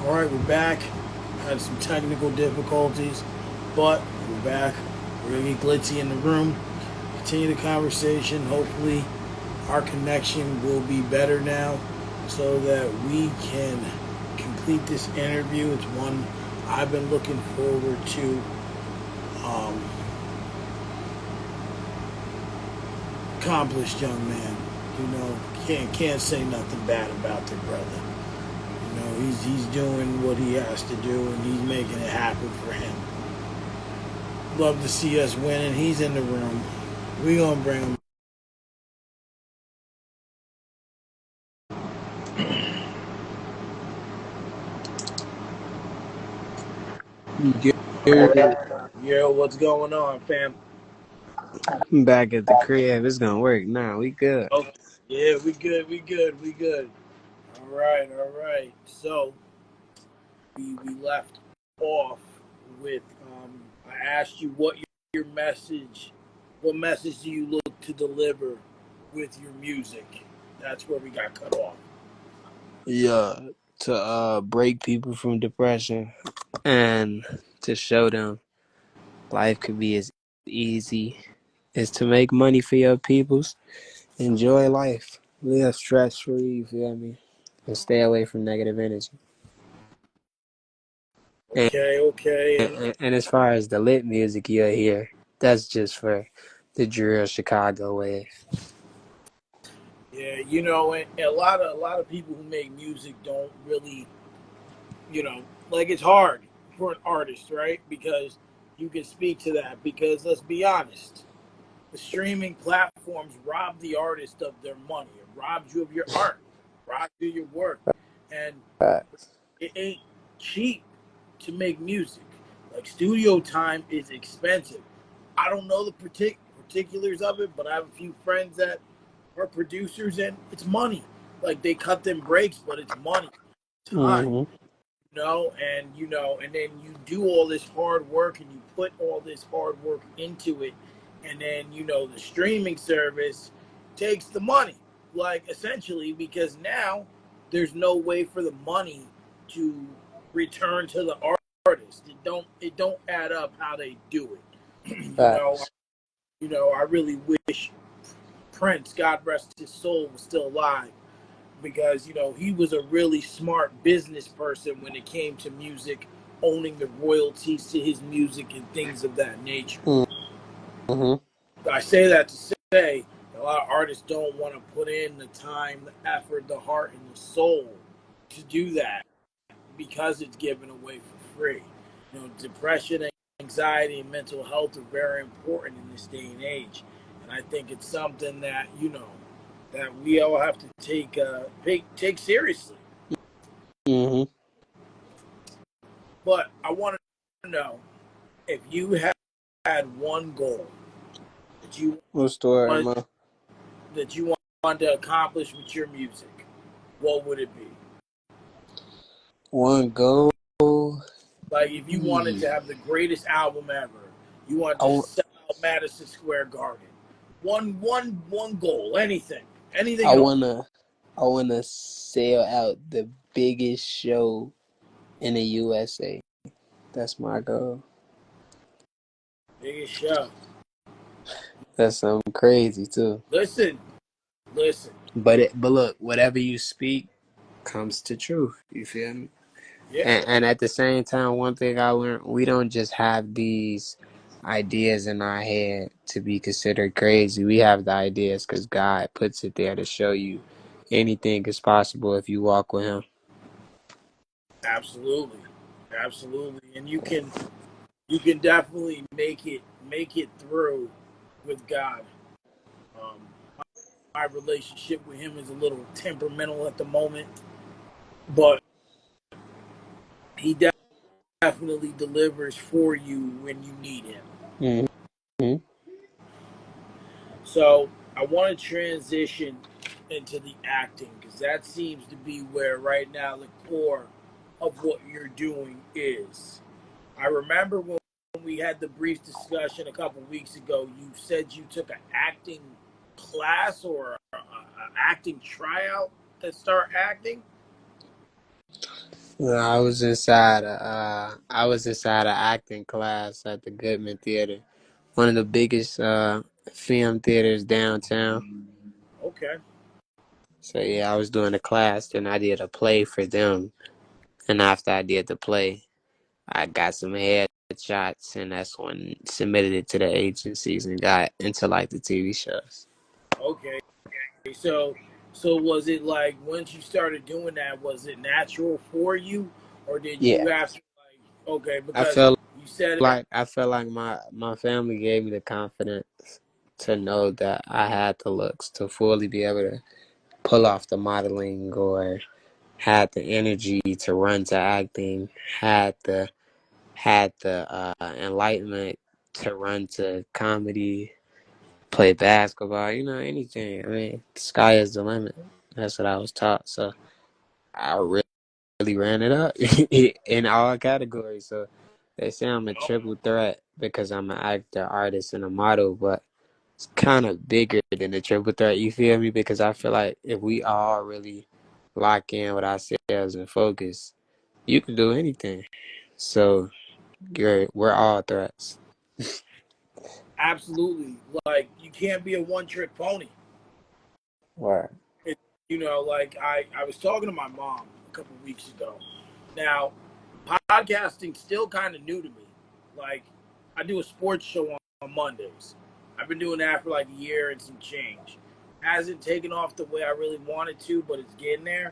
All right, we're back. Had some technical difficulties, but we're back. We're gonna get Glitzy in the room. Continue the conversation. Hopefully, our connection will be better now, so that we can complete this interview. It's one I've been looking forward to. Um, Accomplished young man. Can't say nothing bad about the brother. He's doing what he has to do, and he's making it happen for him. Love to see us winning. He's in the room. We gonna bring him. You're Yo, what's going on, fam? back at the crib. It's gonna work now. We good. Oh, yeah, we good. We good. We good. All right. All right. So we left off with I asked you your message. What message do you look to deliver with your music? That's where we got cut off. Yeah, to break people from depression and to show them life could be as easy as to make money for your peoples. Enjoy life. Live stress free, you feel me? And stay away from negative energy. And, Okay. Okay. and as far as the lit music you'll hear, that's just for the drill Chicago way. Yeah, and a lot of people who make music don't really, like it's hard for an artist, right? Because you can speak to that. Because let's be honest, the streaming platforms rob the artist of their money. It robs you of your art, robs you of your work, and Facts. it ain't cheap to make music. Like studio time is expensive. I don't know the particulars of it, but I have a few friends that are producers, and it's money. Like they cut them breaks, but it's money, time. Mm-hmm. And then you do all this hard work and you put all this hard work into it, and then the streaming service takes the money, like essentially, because now there's no way for the money to return to the artist. It don't add up how they do it. Facts. I really wish Prince, God rest his soul, was still alive, because he was a really smart business person when it came to music, owning the royalties to his music and things of that nature. Mm-hmm. I say that to say a lot of artists don't want to put in the time, the effort, the heart, and the soul to do that, because it's given away for free. Depression, anxiety, and mental health are very important in this day and age, and I think it's something that that we all have to take seriously. Mm-hmm. But I want to know, if you had one goal that you What story, want man? that you want to accomplish with your music, what would it be? One goal. Like if you wanted to Yeah. have the greatest album ever, you want I, to w- sell out Madison Square Garden. One goal, anything I at all. wanna I wanna sell out the biggest show in the USA. That's my goal. Biggest show. That's something crazy too. Listen, listen. But look, whatever you speak comes to truth. You feel me? Yeah, And at the same time, one thing I learned, we don't just have these ideas in our head to be considered crazy. We have the ideas because God puts it there to show you anything is possible if you walk with Him. absolutely, absolutely. And you can definitely make it through with God. Um, my relationship with him is a little temperamental at the moment, but he definitely delivers for you when you need him. Mm-hmm. So I want to transition into the acting, because that seems to be where right now the core of what you're doing is. I remember when we had the brief discussion a couple weeks ago, you said you took an acting class or an acting tryout to start acting. No, I was inside a acting class at the Goodman Theater, one of the biggest film theaters downtown. Okay. So yeah, I was doing a class, then I did a play for them, and after I did the play, I got some headshots, and that's when submitted it to the agencies and got into like the TV shows. Okay. So, so was it like once you started doing that, was it natural for you, or did Yeah, you have to like? Okay, I because felt you said it. I felt like my family gave me the confidence to know that I had the looks to fully be able to pull off the modeling or had the energy to run to acting, had the enlightenment to run to comedy, play basketball, anything. I mean, the sky is the limit. That's what I was taught. So I really ran it up in all categories. So they say I'm a triple threat because I'm an actor, artist, and a model, but it's kind of bigger than the triple threat. You feel me? Because I feel like if we all really lock in with ourselves and focus, you can do anything. So we're all threats. Absolutely. Like you can't be a one trick pony. Right. It, like I was talking to my mom a couple weeks ago. Now, podcasting's still kind of new to me. Like I do a sports show on Mondays. I've been doing that for like a year and some change. Hasn't taken off the way I really wanted to, but it's getting there.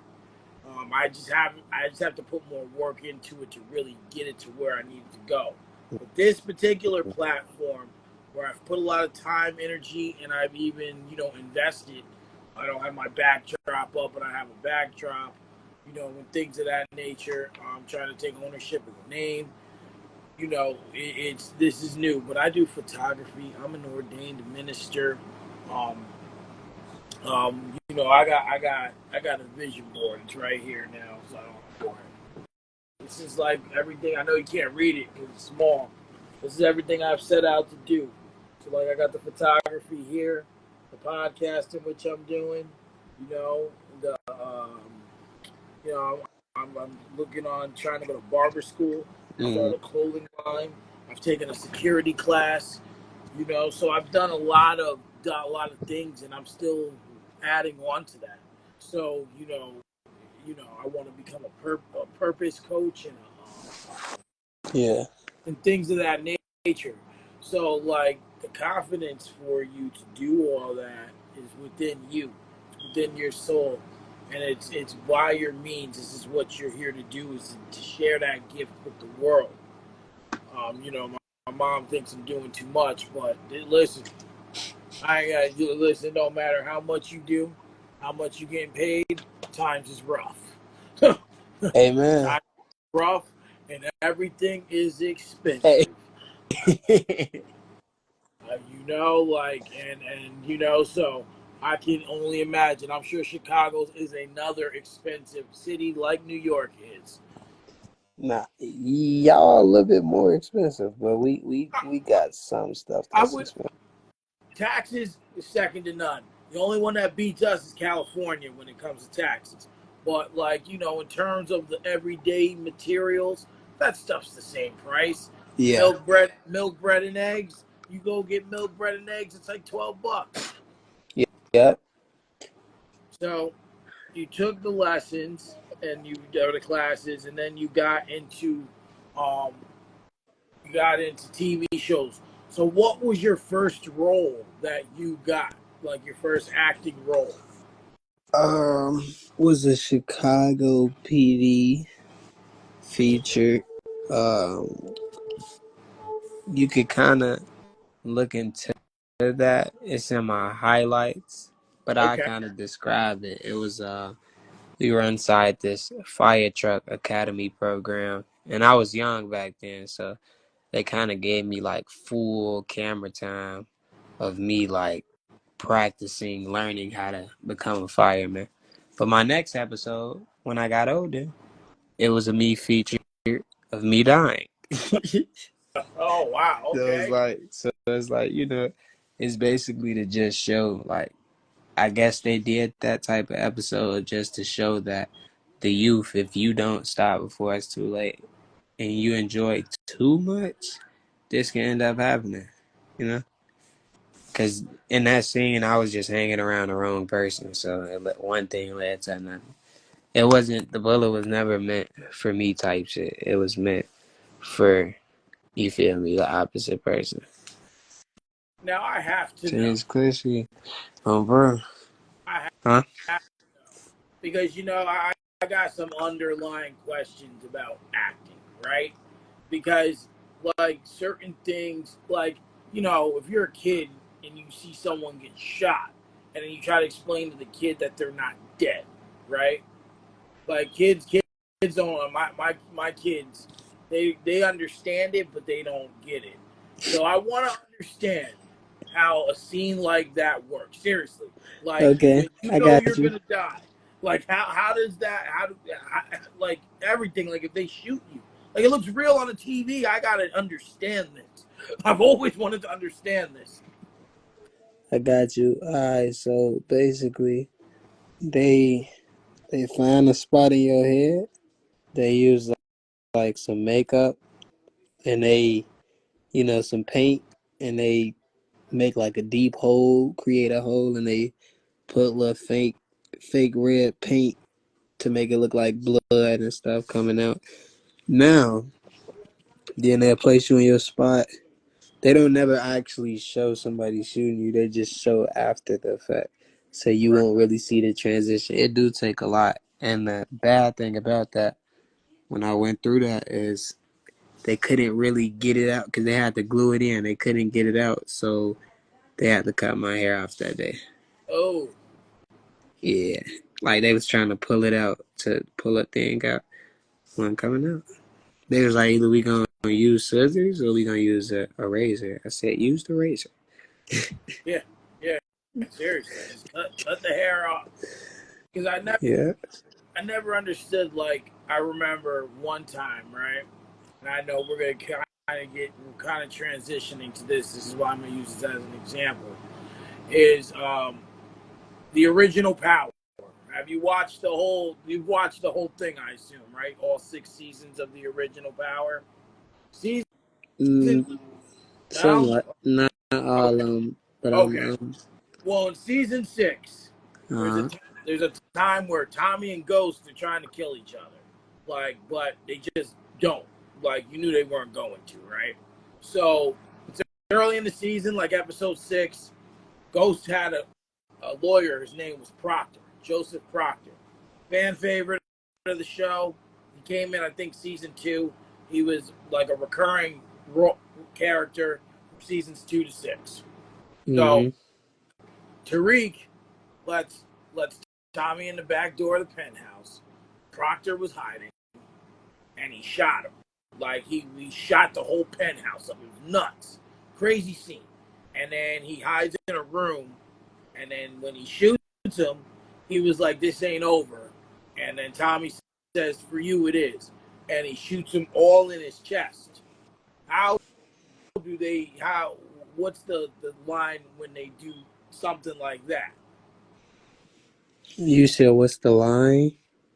I just have to put more work into it to really get it to where I need it to go. But this particular platform, where I've put a lot of time, energy, and I've even invested. I don't have my backdrop up, but I have a backdrop. And things of that nature. I'm trying to take ownership of the name. It's this is new, but I do photography. I'm an ordained minister. Um, I got a vision board. It's right here now. So this is like everything. I know you can't read it because it's small. This is everything I've set out to do. So like I got the photography here, the podcasting which I'm doing. You know the you know I'm looking on trying to go to barber school, Mm, start a clothing line. I've taken a security class. So I've done a lot of things, and I'm still adding on to that. So I want to become a purpose coach yeah. and things of that nature. So like the confidence for you to do all that is within you, within your soul, and it's by your means. This is what you're here to do is to share that gift with the world. My mom thinks I'm doing too much, but listen, I got you. Listen, no matter how much you do, how much you getting paid, times is rough. Amen. Times is rough, and everything is Hey. expensive. So I can only imagine. I'm sure Chicago is another expensive city like New York is. Nah, y'all a little bit more expensive, but we got some stuff I that's would expensive. Taxes is second to none. The only one that beats us is California when it comes to taxes. But like in terms of the everyday materials, that stuff's the same price. Yeah. Milk, bread, and eggs. You go get milk, bread, and eggs. It's like $12. Yeah. So you took the lessons and you did the classes, and then um, TV shows. So what was your first role that you got? Like your first acting role? Was a Chicago PD feature. Um, you could kind of look into that. It's in my highlights, but I Okay. kind of described it. It was we were inside this fire truck academy program, and I was young back then, so they kind of gave me like full camera time of me like practicing, learning how to become a fireman. But my next episode, when I got older, it was a me feature of me dying. Oh wow. Okay. So it's like, it's basically to just show like I guess they did that type of episode just to show that the youth, if you don't stop before it's too late and you enjoy too much, this can end up happening, you know? Because in that scene, I was just hanging around the wrong person, so one thing led to another. It wasn't, the bullet was never meant for me type shit. It was meant for, you feel me, the opposite person. Now I have to know. James Clishy, bro. I Huh? have because I got some underlying questions about acting, right? Because like certain things, like if you're a kid and you see someone get shot, and then you try to explain to the kid that they're not dead, right? Like kids don't my kids they understand it, but they don't get it. So I want to understand how a scene like that works. Seriously, like Okay, when you I know got you're you. gonna die, like how does that like everything, like if they shoot you, like it looks real on the TV. I gotta understand this. I've always wanted to understand this. I got you. Alright, so basically, they they find a spot in your head. They use like some makeup and some paint, and they make like a deep hole, create a hole, and they put little fake red paint to make it look like blood and stuff coming out. Now, then they'll place you in your spot. They don't never actually show somebody shooting you. They just show after the fact. So you Right. won't really see the transition. It do take a lot. And the bad thing about that, when I went through that, is they couldn't really get it out because they had to glue it in. They couldn't get it out. So they had to cut my hair off that day. Oh, Yeah. Like they was trying to pull it out to pull a thing out. Wasn't coming out. They was like, either we gonna use scissors or we gonna use a razor. I said, use the razor. yeah, yeah. Seriously, just cut the hair off. Because Yeah. I never understood. Like I remember one time, right? And I know we're gonna we're kind of transitioning to this. This is why I'm gonna use this as an example. Is the original Power? Have you watched the whole? You've watched the whole thing, I assume, right? All 6 seasons of the original Power. Season Mm, no? somewhat. Not all Okay, but okay. I'm Well, in season 6, there's a uh there's a time where Tommy and Ghost are trying to kill each other, like, but they just don't. Like, you knew they weren't going to, right? So it's early in the season, like episode 6. Ghost had a lawyer. His name was Proctor, Joseph Proctor, fan favorite of the show. He came in, I think, season 2. He was like a recurring character from seasons 2 to 6. So mm-hmm. Tariq lets Tommy in the back door of the penthouse. Proctor was hiding, and he shot him. Like he shot the whole penthouse up. It was nuts, crazy scene. And then he hides in a room, and then when he shoots him, he was like, "This ain't over." And then Tommy says, "For you, it is." And he shoots him all in his chest. How do they? How? What's the line when they do something like that? You said what's the line?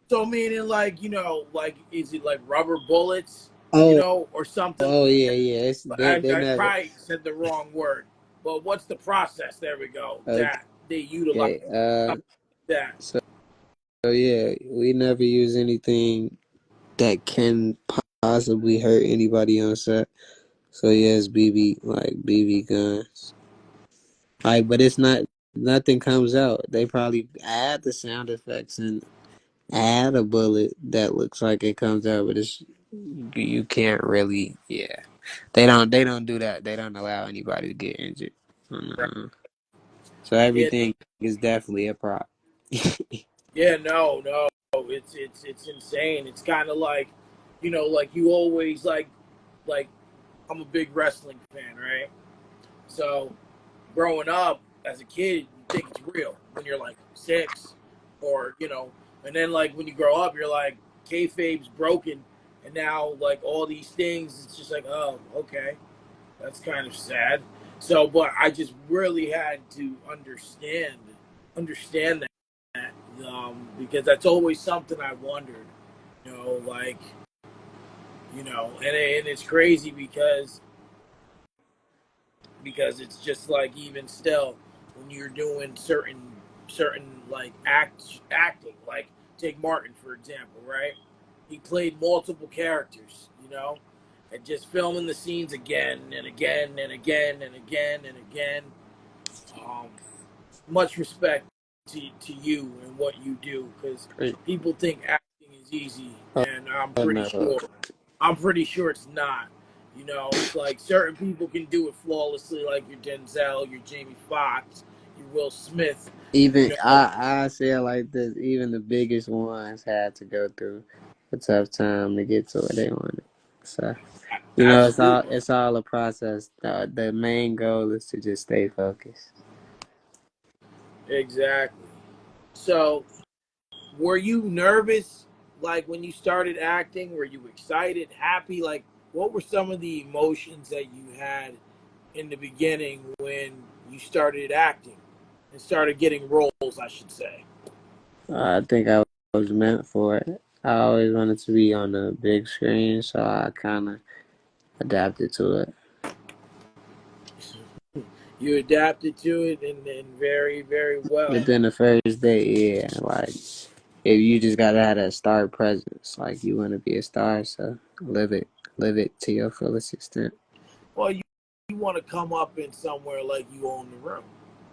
So meaning like, like is it like rubber bullets, Oh, or something oh like yeah, that? yeah. They I never. probably said the wrong word. But what's the process? There we go. Okay. That they utilize that. So yeah, we never use anything that can possibly hurt anybody on set. So yes, BB guns. Like, but it's not, nothing comes out. They probably add the sound effects and add a bullet that looks like it comes out, but it's, you can't really, yeah. They don't do that. They don't allow anybody to get injured. Right. So Yeah, everything is definitely a prop. yeah, no. It's insane. It's kind of like, like you always like I'm a big wrestling fan, right? So growing up as a kid, you think it's real when you're like 6, or and then like when you grow up, you're like kayfabe's broken, and now like all these things, it's just like, oh, okay, that's kind of sad. So, but I just really had to understand because that's always something I wondered. Like and it's crazy because it's just like even still when you're doing certain like acting, like take Martin for example, right? He played multiple characters, and just filming the scenes again and again and again and again and again. Um, Much respect to you and what you do because people think acting is easy, and Oh no. I'm pretty sure it's not. It's like certain people can do it flawlessly, like your Denzel, your Jamie Foxx, your Will Smith. You Even know, I say it like this. Even the biggest ones had to go through a tough time to get to where they wanted. So absolutely, it's all a process. The main goal is to just stay focused. exactly. So, were you nervous, like when you started acting? Were you excited, happy? Like, what were some of the emotions that you had in the beginning when you started acting and started getting roles, I should say? I think I was meant for it. I always wanted to be on the big screen, so I kind of adapted to it. You adapted to it and very, very well. Within the first day, yeah, like if you just gotta have that star presence, like you want to be a star, so live it to your fullest extent. Well, you want to come up in somewhere like you own the room.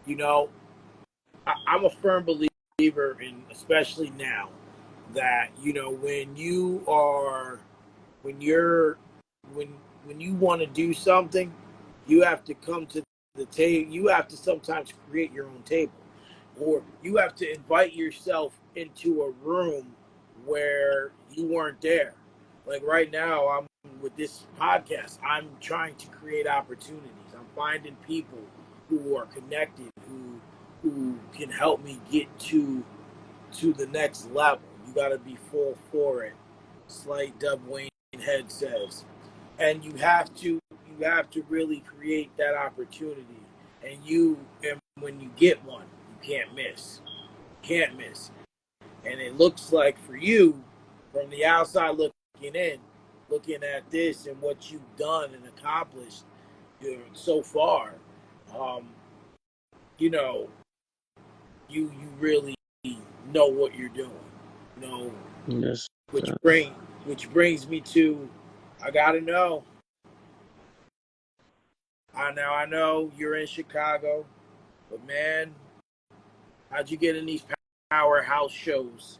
You know, I'm a firm believer in, especially now, that when you're when when you want to do something, you have to come to the table. You have to sometimes create your own table, or you have to invite yourself into a room where you weren't there. Like right now, I'm with this podcast. I'm trying to create opportunities. I'm finding people who are connected, who can help me get to the next level. You got to be full for it. Slight Dub Wayne head says, and you have to really create that opportunity. And when you get one, you can't miss. Can't miss. And it looks like for you, from the outside looking in, looking at this and what you've done and accomplished so far, um, you know, you really know what you're doing. You know, Yes, which bring which brings me to, I gotta know. I know you're in Chicago, but man, how'd you get in these powerhouse shows?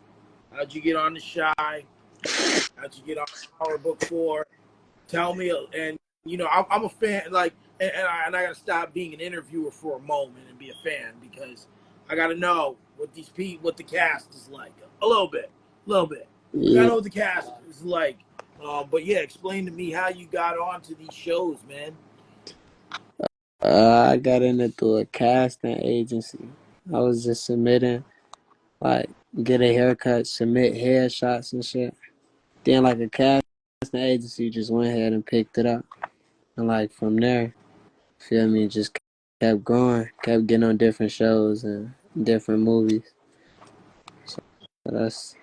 How'd you get on the Shy? How'd you get on Power Book 4? Tell me, and I'm a fan. Like, and I gotta stop being an interviewer for a moment and be a fan because I gotta know what these people, what the cast is like a little bit. I gotta yeah. know what the cast is like. But yeah, explain to me how you got onto these shows, man. I got in it through a casting agency. I was just submitting, like, get a haircut, submit headshots and shit. Then, like, a casting agency just went ahead and picked it up. And, like, from there, feel me, just kept going, kept getting on different shows and different movies. So that's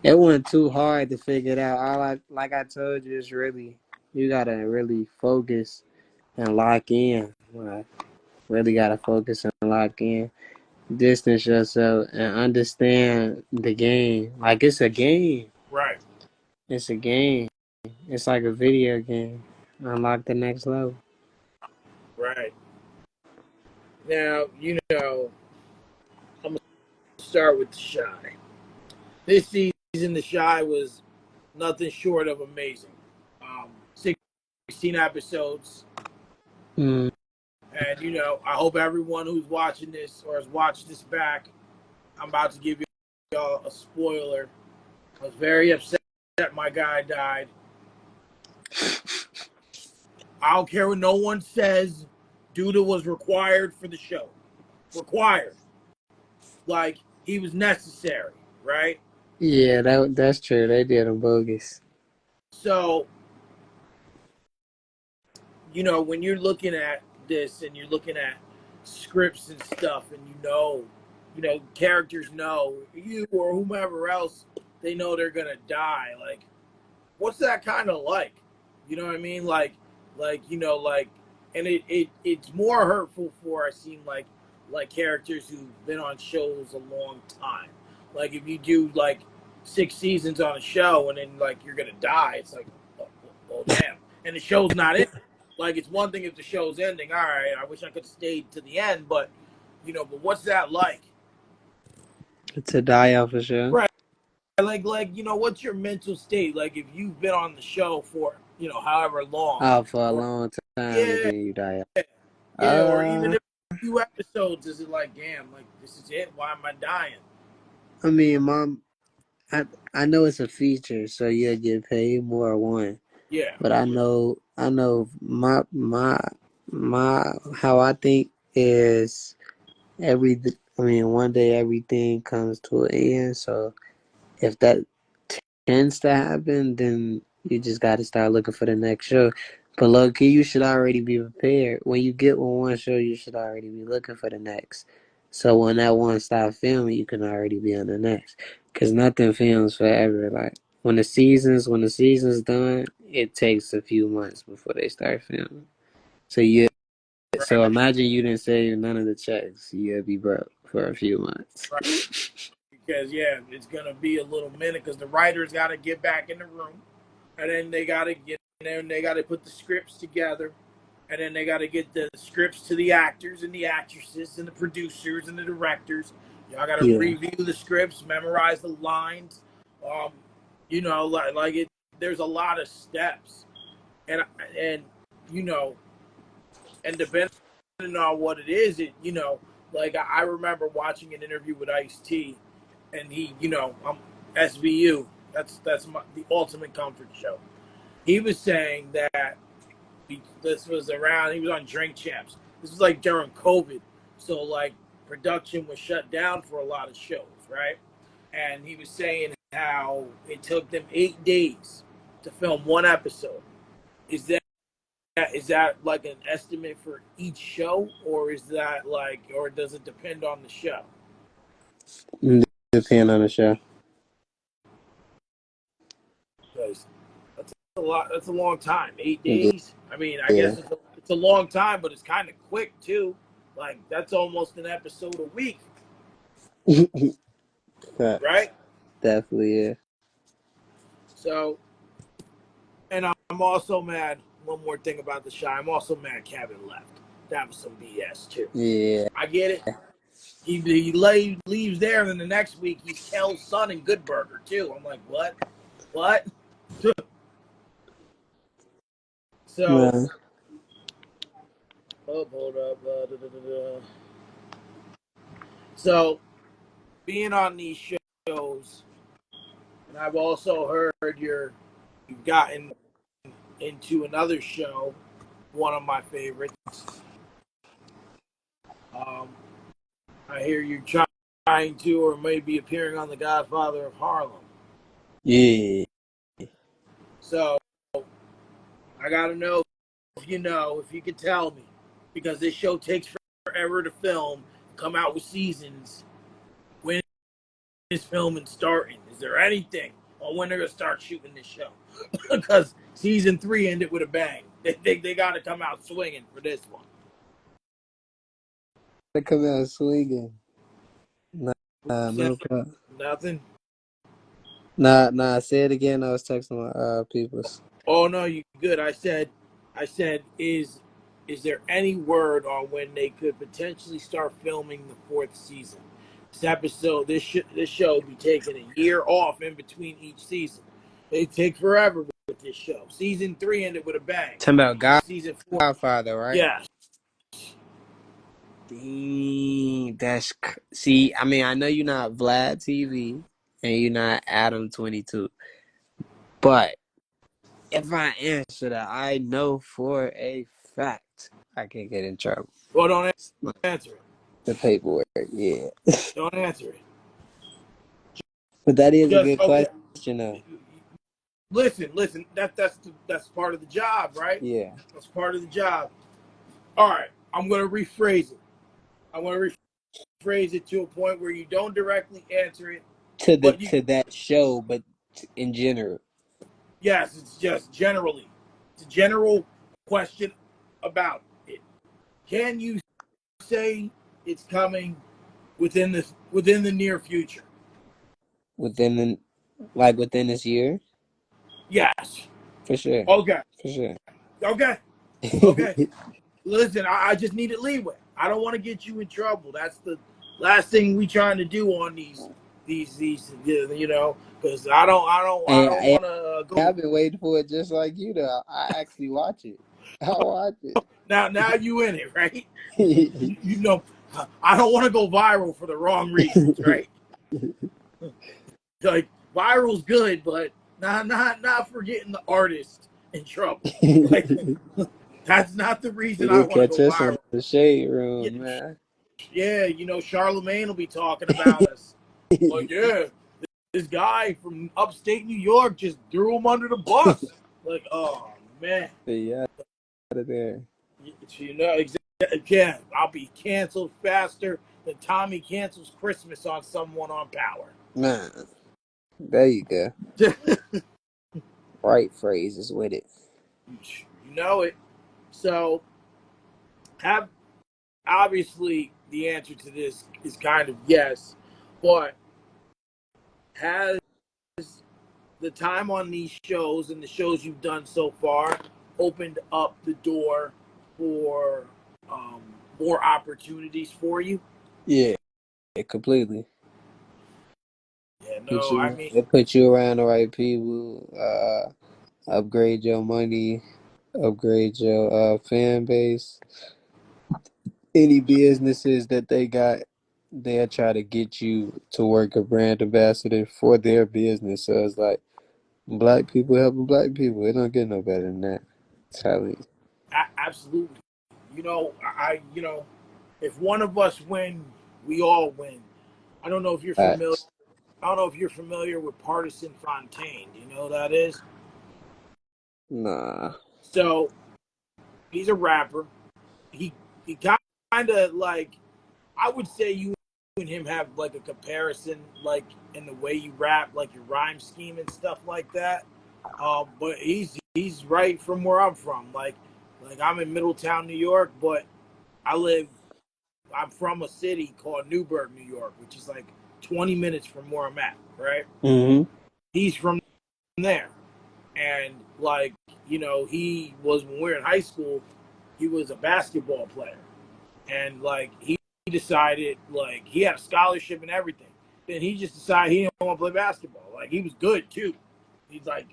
it wasn't too hard to figure it out. All like I told you, it's really you gotta really focus and lock in. Like, really gotta focus and lock in. Distance yourself and understand the game. Like it's a game. Right, It's a game. It's like a video game. Unlock the next level. right. Now I'm gonna start with the Shy. This season, the Shy was nothing short of amazing. 16 episodes. Mm. And I hope everyone who's watching this or has watched this back, I'm about to give y'all a spoiler. I was very upset that my guy died. I don't care what no one says. Duda was required for the show. Required. Like he was necessary, right? Yeah, that's true. They did them bogus. So, when you're looking at this and you're looking at scripts and stuff and characters know you or whomever else, they know they're gonna die. Like, what's that kind of like? You know what I mean? And it's more hurtful for I seem like characters who've been on shows a long time. Like if you do like 6 seasons on a show and then like you're gonna die, it's like, well damn, and the show's not in. Like it's one thing if the show's ending. All right, I wish I could have stayed to the end, but but what's that like? To die off a show. Right. Like what's your mental state like if you've been on the show for however long, Oh, for a or long time and yeah, then you die. yeah, or even Uh, if a few episodes, is it like damn, like this is it, why am I dying? I mean, mom, I I know it's a feature, so you'll get paid more one. Yeah. But I know my how I think is every. I mean, one day everything comes to an end. So if that tends to happen, then you just got to start looking for the next show. But look, you should already be prepared. When you get with one show, you should already be looking for the next. So when that one stop filming, you can already be on the next. Cause nothing films forever. Like when the season's done, it takes a few months before they start filming. So so Right. imagine you didn't save none of the checks. You'll be broke for a few months. Right. Because yeah, it's gonna be a little minute because the writers got to get back in the room, and then they got to get in there and they got to put the scripts together, and then they got to get the scripts to the actors and the actresses and the producers and the directors. Y'all got to Yeah. review the scripts, memorize the lines. Um, like it. There's a lot of steps, and and you know, and depending on what it is, like I remember watching an interview with Ice T, and he, SVU. That's the ultimate comfort show. He was saying that this was around. He was on Drink Champs. This was like during COVID, so like production was shut down for a lot of shows, right? And he was saying how it took them 8 days to film one episode. Is that like an estimate for each show, or is that like, or does it depend on the show? Depend on the show. Because that's a lot. That's a long time. Eight Yeah. days. I mean, I guess it's a long time, but it's kind of quick too. Like that's almost an episode a week, Facts. right? Definitely, yeah. So, and I'm also mad. One more thing about the show. I'm also mad Kevin left. That was some BS too. Yeah. I get it. Leaves there, and then the next week he's Kel's son in Good Burger too. I'm like, what? What? So, Man. oh, hold up. Da, da, da, da. So, being on these shows, and I've also heard you've gotten into another show, one of my favorites. Um, I hear you're trying to, or maybe appearing on The Godfather of Harlem. Yeah. So, I gotta know if you could tell me, because this show takes forever to film, come out with seasons. When is filming starting? Is there anything on when they're gonna start shooting this show? Because season 3 ended with a bang. They got to come out swinging for this one. They come out swinging. What you No saying? problem. Nothing. Nah. Say it again. I was texting my peoples. Oh no, you good? I said, is there any word on when they could potentially start filming the 4th season? This show will be taking a year off in between each season. They take forever with this show. Season 3 ended with a bang. Talking about Season 4, Godfather, right? yes. Dang, see. I mean, I know you're not Vlad TV and you're not Adam 22, but if I answer that, I know for a fact I can get in trouble. Well, don't answer it. The paperwork, yeah. Don't answer it. But that is a Just good okay. question, though. Listen. That's part of the job, right? Yeah. That's part of the job. All right, I'm gonna rephrase it. I'm gonna rephrase phrase it to a point where you don't directly answer it, but you to that show, but in general. yes, it's just generally. It's a general question about it. Can you say it's coming within the near future? Within the like within this year, Yes. for sure, Okay. for sure. Okay. Okay. Listen, I just needed leeway. I don't want to get you in trouble. That's the last thing we trying to do on these because I don't Hey, want to go I've been waiting for it just like you. Though I actually watch it. I watch now you in it, right? it. You know, I don't want to go viral for the wrong reasons, right? Like viral's good, but not for getting the artist in trouble. Like that's not the reason I You'll want to catch go us on viral. the shade Yeah, room, man. yeah, Charlemagne will be talking about us. Like, yeah, this guy from upstate New York just threw him under the bus. Like, oh man, Yeah, out of there, exactly. Yeah, I'll be canceled faster than Tommy cancels Christmas on someone on Power. man. There you go. You Right phrases with it. know it. So, have obviously the answer to this is kind of yes, but has the time on these shows and the shows you've done so far opened up the door for um, more opportunities for you? Yeah, completely. Yeah, no, I mean, It put you around the right people. Upgrade your money, upgrade your fan base. Any businesses that they got, they'll try to get you to work a brand ambassador for their business. So it's like black people helping black people. It don't get no better than that. Tell you. absolutely. If one of us win, we all win. I don't know if you're familiar. Facts. I don't know if you're familiar with Partisan Fontaine. Do you know who that is? Nah. So he's a rapper. He kind of like I would say you and him have like a comparison, like in the way you rap, like your rhyme scheme and stuff like that. But he's right from where I'm from. Like I'm in Middletown, New York, but I live. I'm from a city called Newburgh, New York, which is like 20 minutes from where I'm at. Right? Mm-hmm. He's from there, and like he was when we were in high school. He was a basketball player, and like he decided like he had a scholarship and everything. Then he just decided he didn't want to play basketball. Like he was good too. He's like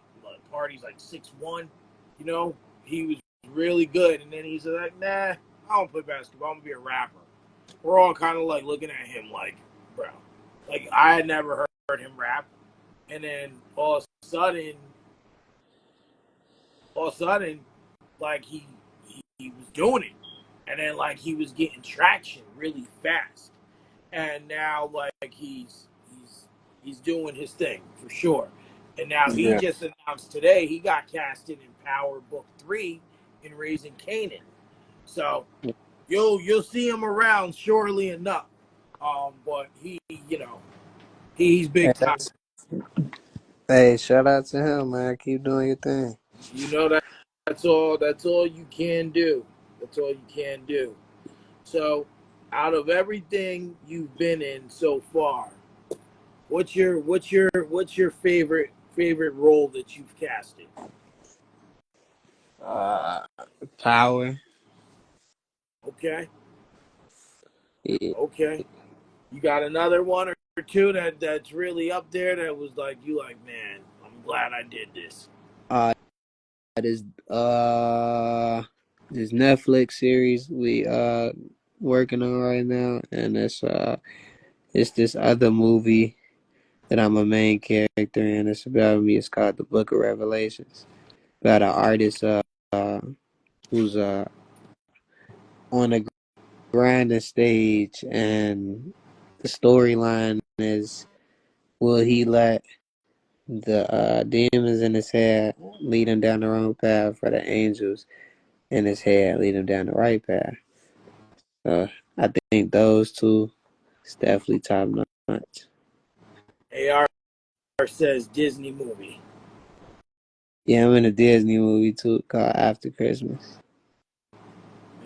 parties like 6'1", you know. He was really good, and then he's like, nah, I don't play basketball. I'm gonna be a rapper. We're all kind of like looking at him like, bro, like I had never heard him rap, and then all of a sudden, like he was doing it, and then like he was getting traction really fast, and now like he's doing his thing for sure, and now he Yeah. just announced today he got casted in Power Book 3 in Raising Canaan, so you'll see him around shortly enough, but he's Hey, big time. hey, shout out to him, man. Keep doing your thing. You know that that's all you can do. That's all you can do. So, out of everything you've been in so far, what's your favorite role that you've casted? Uh, Power. Okay, Yeah. okay. You got another one or two that's really up there that was like you like, man, I'm glad I did this. Uh, this uh this Netflix series we working on right now, and it's this other movie that I'm a main character in. It's about me. It's called The Book of Revelations. About an artist uh who's on a grinding stage, and the storyline is, will he let the demons in his head lead him down the wrong path, for the angels in his head lead him down the right path? So I think those two. It's definitely top notch. AR says Disney movie. Yeah, I'm in a Disney movie too called After Christmas.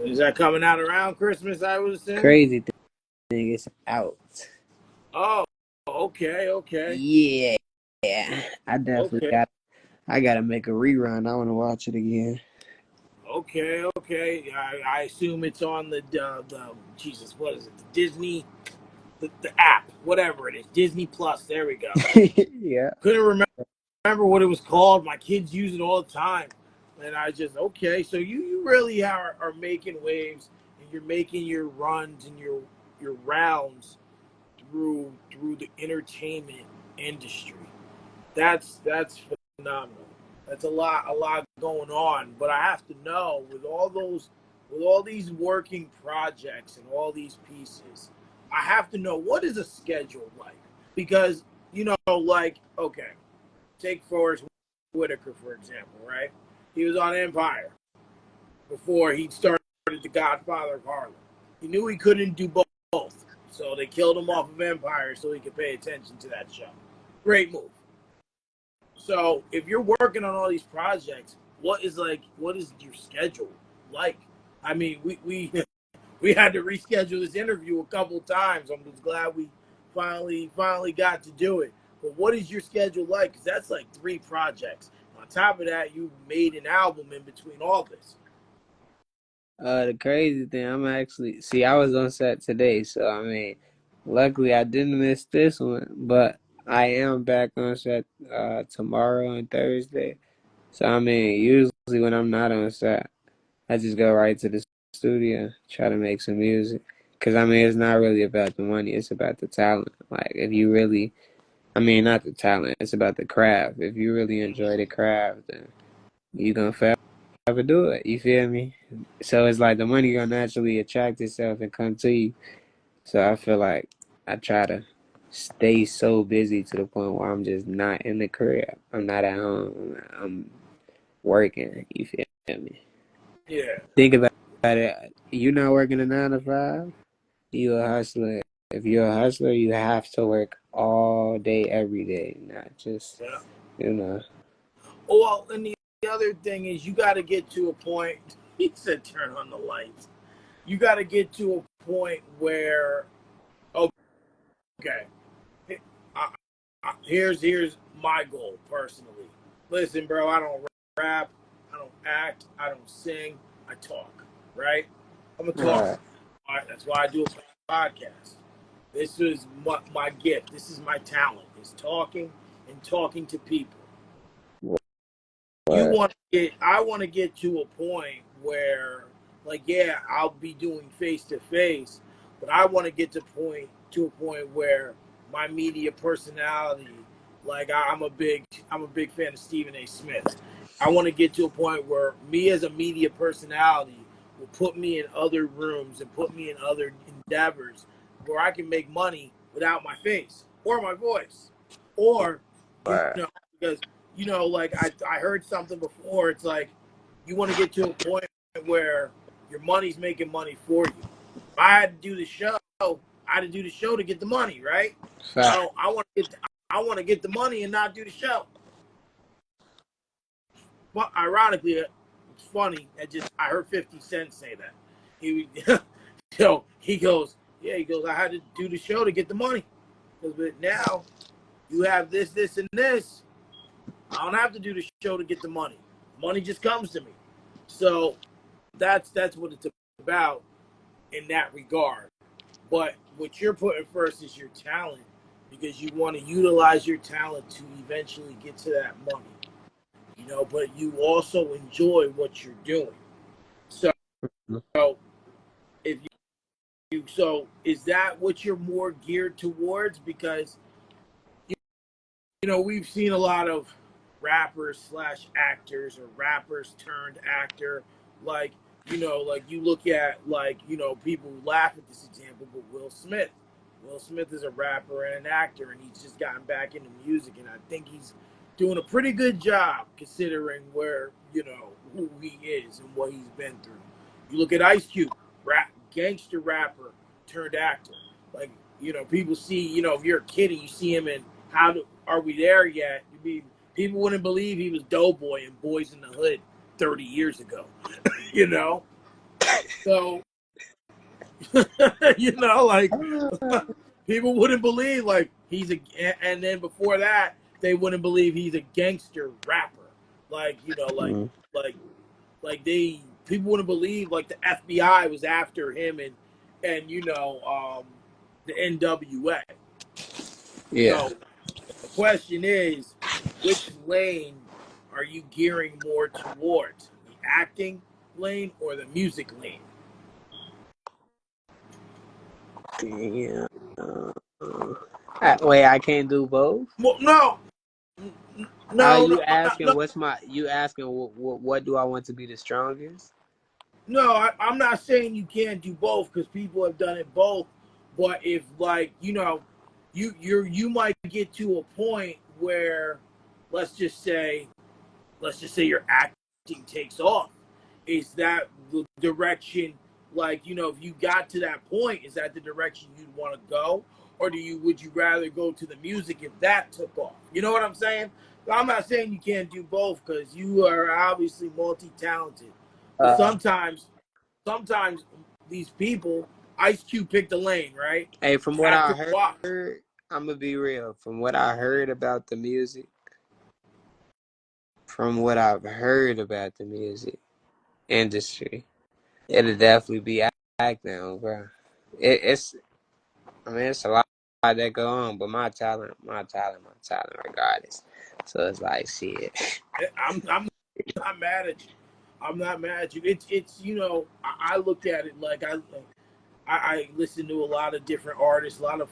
Is that coming out around Christmas, I would assume? Crazy thing is out. Oh, okay, okay, Yeah, I definitely okay, got. I gotta make a rerun. I want to watch it again. okay. I assume it's on the Jesus, what is it? The Disney, the app, whatever it is, Disney Plus. There we go. Yeah. Couldn't remember what it was called. My kids use it all the time, and I just okay. So you really are making waves, and you're making your runs and your rounds through the entertainment industry. That's phenomenal. That's a lot going on. But I have to know with all these working projects and all these pieces, I have to know what is a schedule like because like okay, take Forrest Whitaker for example, right? He was on Empire before he started The Godfather of Harlem. He knew he couldn't do both, so they killed him off of Empire so he could pay attention to that show. Great move. So if you're working on all these projects, what is your schedule like? I mean, we we had to reschedule this interview a couple times. I'm just glad we finally got to do it. But what is your schedule like? Because that's like 3 projects. On top of that, you made an album in between all this. The crazy thing, I'm actually see. I was on set today, so I mean, luckily I didn't miss this one. But I am back on set tomorrow and Thursday. So I mean, usually when I'm not on set, I just go right to the studio, try to make some music. Cause I mean, it's not really about the money; it's about the talent. Like if you really, I mean, not the talent; it's about the craft. If you really enjoy the craft, then you gonna forever do it. You feel me? So it's like the money gonna naturally attract itself and come to you. So I feel like I try to stay so busy to the point where I'm just not in the crib. I'm not at home. I'm working. You feel me? Yeah, Think about it. You're not working a 9 to 5. You a hustler. If you're a hustler, you have to work all day, every day, not just yeah. you know. Oh, well, and the other thing is you got to get to a point. He said, "Turn on the lights." You got to get to a point where okay, I, here's my goal personally. Listen, bro, I don't rap, I don't act, I don't sing, I talk. Right? I'm a talker. Right. All right, that's why I do a podcast. This is my gift. This is my talent. Is talking and talking to people. You Right. want to get I want to get to a point where like yeah I'll be doing face to face, but I want to get to a point where my media personality, like I'm a big fan of Stephen A. Smith. I want to get to a point where me as a media personality will put me in other rooms and put me in other endeavors where I can make money without my face or my voice, or you Right. know because like I heard something before. It's like you want to get to a point where your money's making money for you. If I had to do the show, I had to do the show to get the money, right? I Fact. don't. I want to get the money and not do the show. But ironically, it's funny. I heard 50 Cent say that. He he goes, yeah. He goes, I had to do the show to get the money. But now you have this, and this. I don't have to do the show to get the money. Money just comes to me. So that's what it's about in that regard. But what you're putting first is your talent because you want to utilize your talent to eventually get to that money. But you also enjoy what you're doing. So if so is that what you're more geared towards? Because we've seen a lot of rappers slash actors or rappers turned actor. Like, like you look at people laugh at this example, but Will Smith. Will Smith is a rapper and an actor, and he's just gotten back into music, and I think he's doing a pretty good job considering where who he is and what he's been through. You look at Ice Cube, gangster rapper turned actor. Like People see, if you're a kid and you see him in Are We There Yet? People wouldn't believe he was Doughboy in Boys in the Hood 30 years ago. you know, so like people wouldn't believe like and then before that they wouldn't believe he's a gangster rapper. Like Mm. like they people wouldn't believe like the FBI was after him and the NWA. Yeah. So the question is, which lane are you gearing more towards? The acting lane or the music lane? Yeah. Wait, I can't do both. Well, no, Are no, you no, asking no, what's my? You asking what do I want to be the strongest? no. I'm not saying you can't do both because people have done it both. But if like you might get to a point where, let's just say, your acting takes off. Is that the direction? Like if you got to that point, is that the direction you'd want to go, or would you rather go to the music if that took off? You know what I'm saying? I'm not saying you can't do both because you are obviously multi-talented, but Uh, sometimes these people, Ice Cube picked a lane, right? hey, from what I After Watch, heard, I'm gonna be real. From what I heard about the music, from what I've heard about the music industry, it'll definitely be acting, bro. It's I mean, it's a lot that go on, but my talent, regardless. So it's like shit. I'm not mad at you. I'm not mad at you. It's I looked at it like I listen to a lot of different artists, a lot of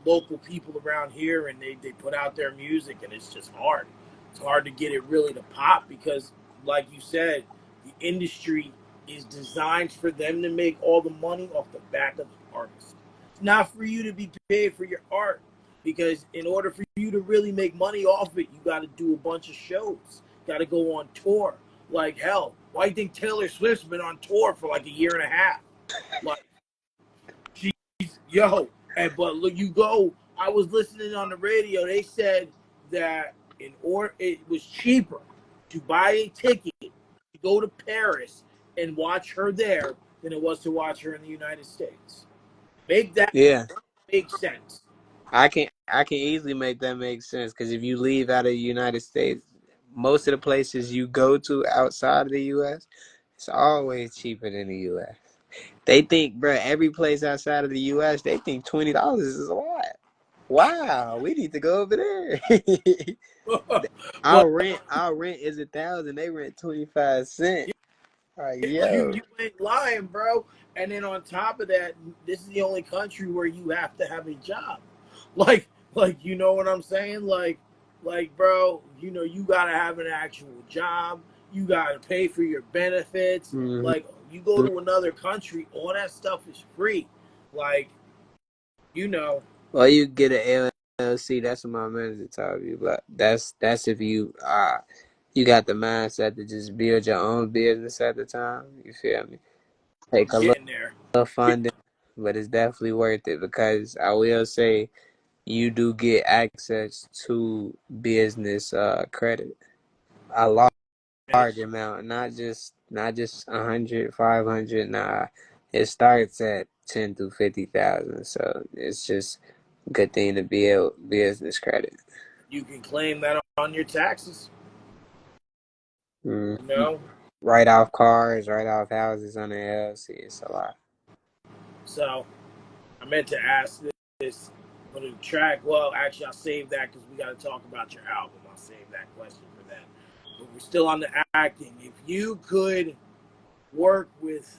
local people around here, and they put out their music, and it's just hard. It's hard to get it really to pop because, like you said, the industry is designed for them to make all the money off the back of the artist. It's not for you to be paid for your art because in order for you to really make money off it, you got to do a bunch of shows. Got to go on tour. Like hell, why do you think Taylor Swift's been on tour for like a year and a half? Like she's but look, you go. I was listening on the radio. They said that it was cheaper to buy a ticket to go to Paris and watch her there than it was to watch her in the United States. Make that Yeah, make sense. I can easily make that make sense because if you leave out of the United States, most of the places you go to outside of the U.S., it's always cheaper than the U.S. They think, bro, every place outside of the U.S., they think $20 is a lot. Wow, we need to go over there. but our rent is 1,000. They rent 25 cents. you Yo, you ain't lying, bro. And then on top of that, this is the only country where you have to have a job. You know what I'm saying? Bro, you gotta have an actual job. You gotta pay for your benefits. hmm Like you go to another country, all that stuff is free. Like, you know, well, you get an LLC. That's what my manager told you. But that's if you got the mindset to just build your own business at the time. You feel me? Take a getting there. little funding, but it's definitely worth it because I will say you do get access to business credit. A large Yes, amount, not just 100, 500. Nah, it starts at 10 to 50,000. So it's just a good thing to build business credit. you can claim that on your taxes. Mm. You know, Write off cars, write off houses on the LLC. It's a lot. so I meant to ask this for the track. Well, actually, I'll save that because we got to talk about your album. I'll save that question for that. But we're still on the acting. If you could work with,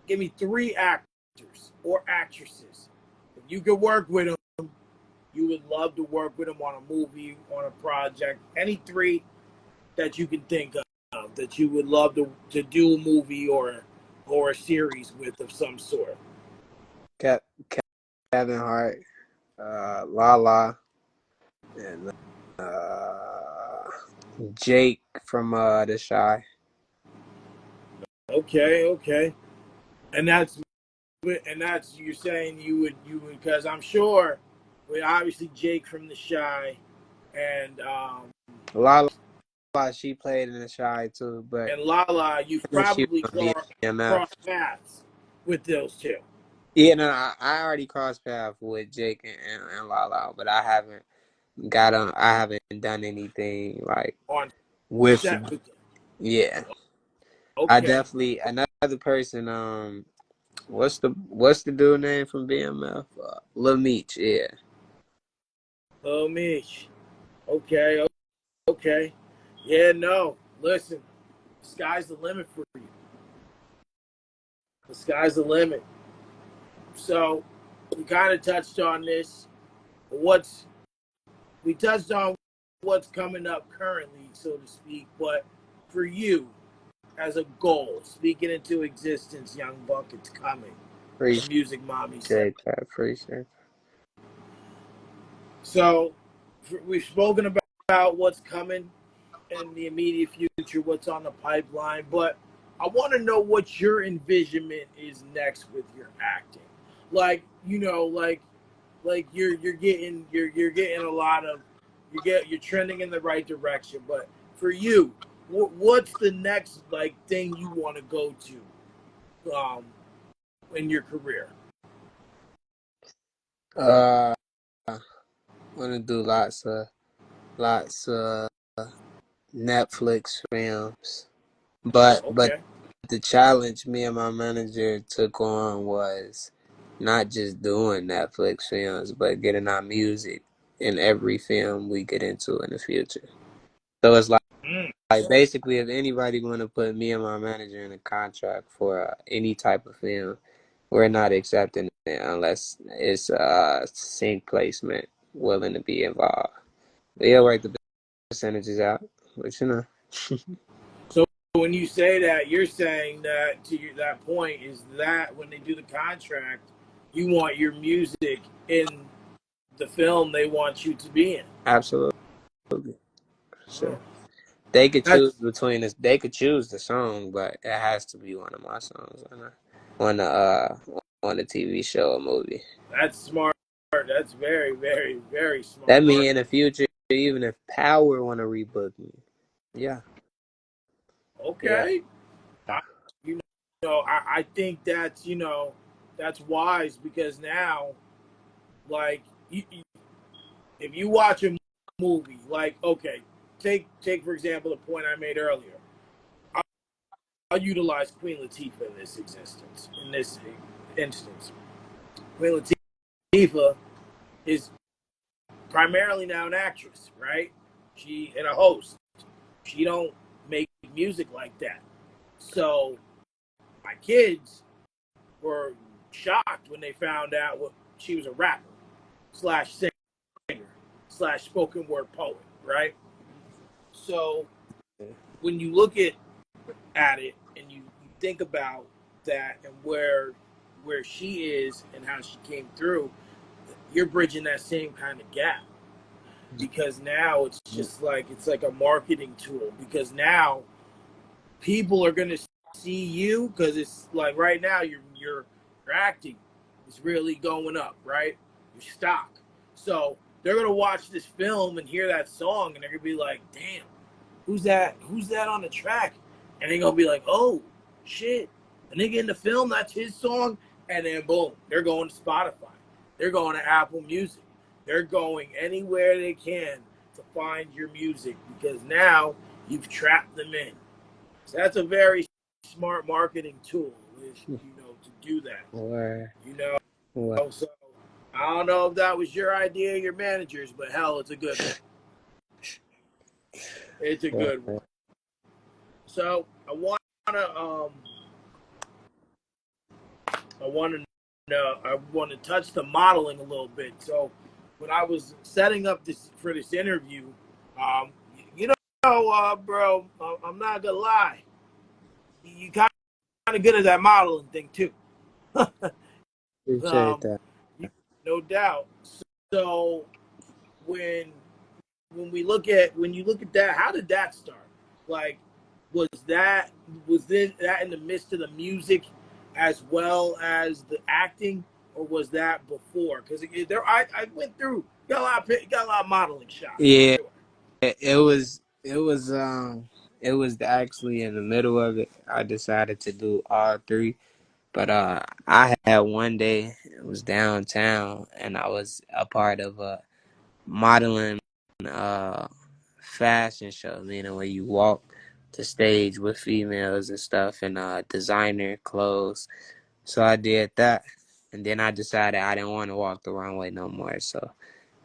give me three actors or actresses. If you could work with them, you would love to work with them on a movie, on a project. Any three that you can think of that you would love to do a movie or a series with of some sort. Ke- Kevin Hart, Lala, and Jake from The Shy. Okay, okay. And that's and that's you're saying you would because I'm sure with obviously Jake from the Shy and Lala, she played in the Shy too, but Lala, you've she probably was on BMF. crossed paths with those two Yeah, no, I already crossed paths with Jake and Lala, but I haven't got on. I haven't done anything like on with. set with them. Yeah, I Okay, definitely another person. What's the dude name from BMF? Lil Meech. Yeah, oh Mish. Okay, okay. Yeah, no. Listen, sky's the limit for you. The sky's the limit. So we kind of touched on this. What's we touched on what's coming up currently, so to speak. But for you, as a goal, speaking into existence, young buck, it's coming. The appreciate music mommy said. that. Appreciate. So we've spoken about what's coming in the immediate future, what's on the pipeline, but I want to know what your envisionment is next with your acting. Like, like you're getting a lot of you're trending in the right direction, but for you, what's the next like thing you want to go to in your career? Want to do lots of Netflix films, but Okay. the challenge me and my manager took on was not just doing Netflix films, but getting our music in every film we get into in the future. So it's Mm. like basically, if anybody want to put me and my manager in a contract for any type of film, we're not accepting it unless it's sync placement willing to be involved. But yeah, work the percentages out, but you know. So when you say that, you're saying that that point is that when they do the contract, you want your music in the film they want you to be in. Absolutely, Oh, sure. They could choose that's between us. They could choose the song, but it has to be one of my songs on the on the TV show or movie. that's smart. That's very, very, very That smart mean in marketing. the future, even if Power want to rebook me, yeah, yeah, Okay, I, you I think that's that's wise because now, like, if you watch a movie, like, okay, take for example the point I made earlier. I'll utilize Queen Latifah in this instance. Queen Latifah is primarily now an actress, right? She and a host. She don't make music like that. So my kids were shocked when they found out what she was a rapper slash singer slash spoken word poet, right? So when you look at it and you think about that and where she is and how she came through, you're bridging that same kind of gap because now it's like a marketing tool because now people are going to see you because it's like right now your acting is really going up, right? Your stock. So they're going to watch this film and hear that song and they're going to be like, "Damn, who's that on the track?" And they're going to be like, "Oh, shit. The nigga in the film, that's his song." And then boom, they're going to Spotify. They're going to Apple Music. They're going anywhere they can to find your music because now you've trapped them in. So that's a very smart marketing tool, is to do that. or You know, what? so I don't know if that was your idea, or your manager's, but hell, it's a good one. It's a good one. So I want to touch the modeling a little bit. So when I was setting up this interview, um, you bro, I'm not gonna lie, you kind of good at that modeling thing too. Appreciate um, that. no doubt. So when when you look at that, how did that start? Like, was that in the midst of the music as well as the acting, or was that before? Because there, I went through, got a lot of modeling shots for Yeah, sure. it was actually in the middle of it. I decided to do all three. But I had one day, it was downtown, and I was a part of a modeling uh fashion show, meaning where you walk the stage with females and stuff in designer clothes. So I did that, and then I decided I didn't want to walk the runway no more. So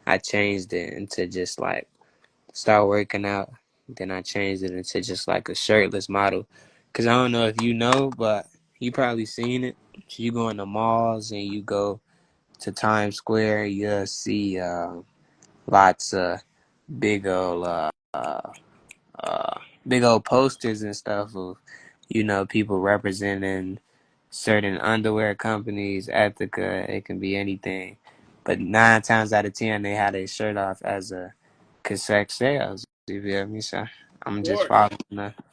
I changed it into just like start working out. Then I changed it into just like a shirtless model. Cause I don't know if you know, but you probably seen it. You go in the malls and you go to Times Square, you'll see lots of big old uh, big old posters and stuff of people representing certain underwear companies, Ethica. It can be anything, but 9 times out of 10 they had their shirt off as a cassette sales. You feel me? So I'm Of just course.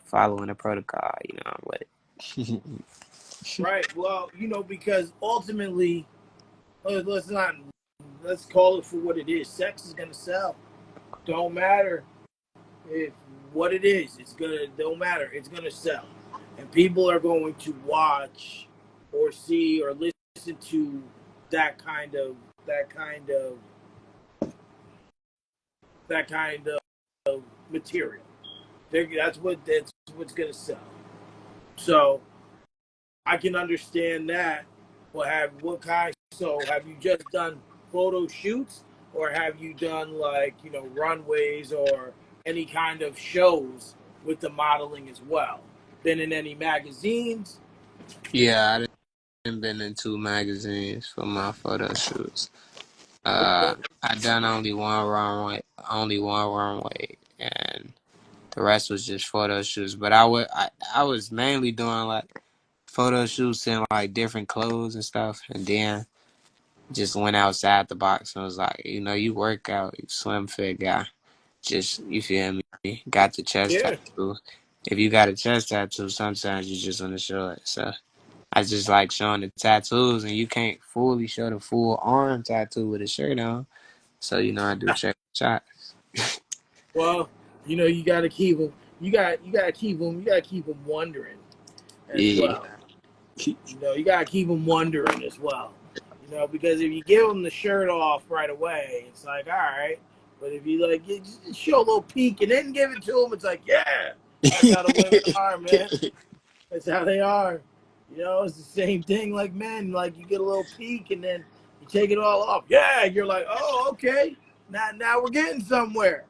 following the protocol. With it. Right. Well, because ultimately, let's not, let's call it for what it is. Sex is gonna sell. Don't matter if what it is. It's gonna don't matter. It's gonna sell, and people are going to watch, or see, or listen to that kind of that kind of that kind of material. That's what's gonna sell. So I can understand that. What kind? So have you just done photo shoots, or have you done like runways or any kind of shows with the modeling as well? Been in any magazines? Yeah, I done been in 2 magazines for my photo shoots. Okay. I done only one runway, and the rest was just photo shoots. But I was mainly doing like photo shoots in like different clothes and stuff, and then just went outside the box and was like, you work out, you slim fit guy. Just you feel me? Got the chest Yeah. tattoo. If you got a chest tattoo, sometimes you just want to show it. So I just like showing the tattoos, and you can't fully show the full arm tattoo with a shirt on. So I do check shots. Well, you got to keep them. You got to keep them. You got to keep them wondering as Yeah. well. You got to keep them wondering as well. Because if you give them the shirt off right away, it's like, all right. But if you like just show a little peek and then give it to them, it's like, yeah, that's how the women are, man. That's how they are. It's the same thing like men. Like you get a little peek and then you take it all off. Yeah, you're like, oh, okay. Now we're getting somewhere.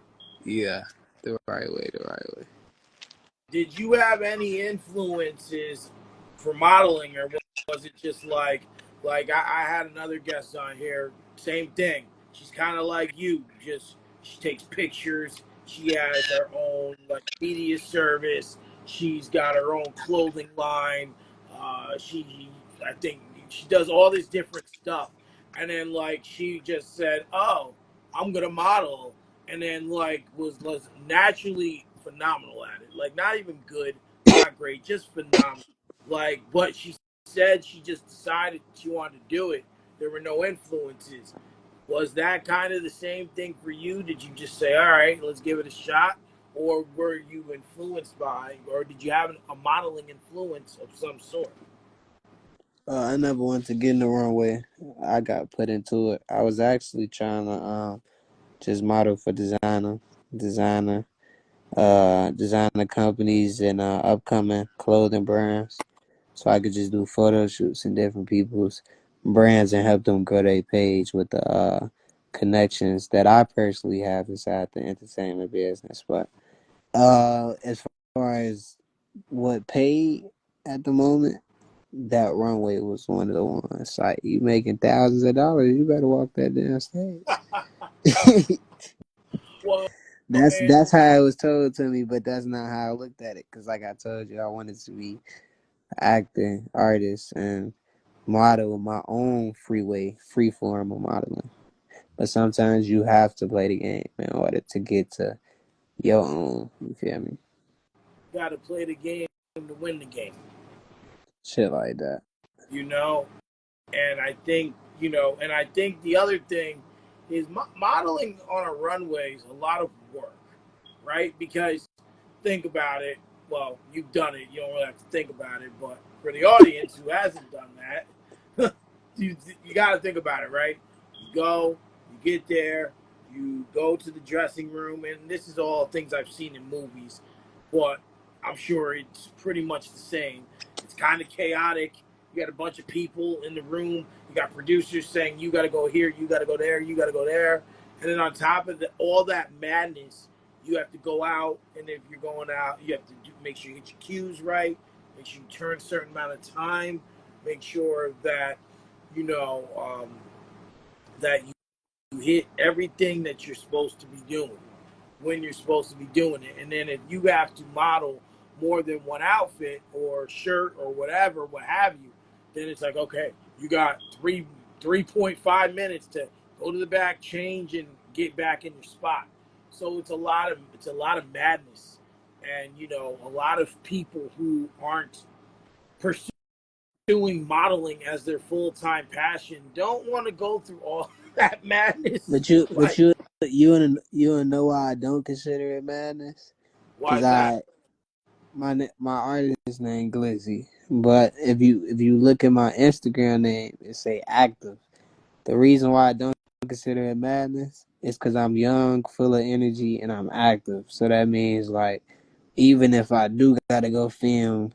Yeah, the right way, the right way. Did you have any influences for modeling, or was it just like I had another guest on here, same thing. She's kind of like you, just she takes pictures. She has her own like media service. She's got her own clothing line. I think she does all this different stuff, and then like she just said, "Oh, I'm gonna model," and then like was naturally phenomenal at it. Like not even good, not great, just phenomenal. Like, but she said she just decided she wanted to do it. There were no influences. Was that kind of the same thing for you? Did you just say, "All right, let's give it a shot," or were you influenced by, or did you have a modeling influence of some sort? I never wanted to get in the wrong way. I got put into it. I was actually trying to just model for designer, designer companies and upcoming clothing brands. So I could just do photo shoots in different people's brands and help them grow their page with the connections that I personally have inside the entertainment business. But as far as what paid at the moment, that runway was one of the ones. Like you making thousands of dollars, you better walk that damn stage. Well, and That's how it was told to me, but that's not how I looked at it. Cause like I told you, I wanted to be actor, artist, and model my own free form of modeling. But sometimes you have to play the game in order to get to your own. You feel me? got to play the game to win the game. Shit like that. you know. And I think, and I think the other thing is modeling on a runway is a lot of work, right? Because think about it. Well, you've done it. You don't really have to think about it. But for the audience who hasn't done that, you got to think about it, right? You go, you get there, you go to the dressing room, and this is all things I've seen in movies, but I'm sure it's pretty much the same. It's kind of chaotic. You got a bunch of people in the room. You got producers saying you got to go here, you got to go there, you got to go there, and then on top of all that madness, you have to go out, and if you're going out, you have to make sure you get your cues right, make sure you turn a certain amount of time, make sure that you know that you hit everything that you're supposed to be doing when you're supposed to be doing it. And then if you have to model more than one outfit or shirt or whatever, what have you, then it's like, okay, you got 3.5 minutes to go to the back, change, and get back in your spot. So it's a lot of madness, and a lot of people who aren't pursuing modeling as their full time passion don't want to go through all that madness. But you, but Like, you, you know why I don't consider it madness? why Cause is that? my artist name Glitzy. But if you look at my Instagram name, it say active. The reason why I don't consider it madness is because I'm young, full of energy, and I'm active. So that means like, even if I do gotta go film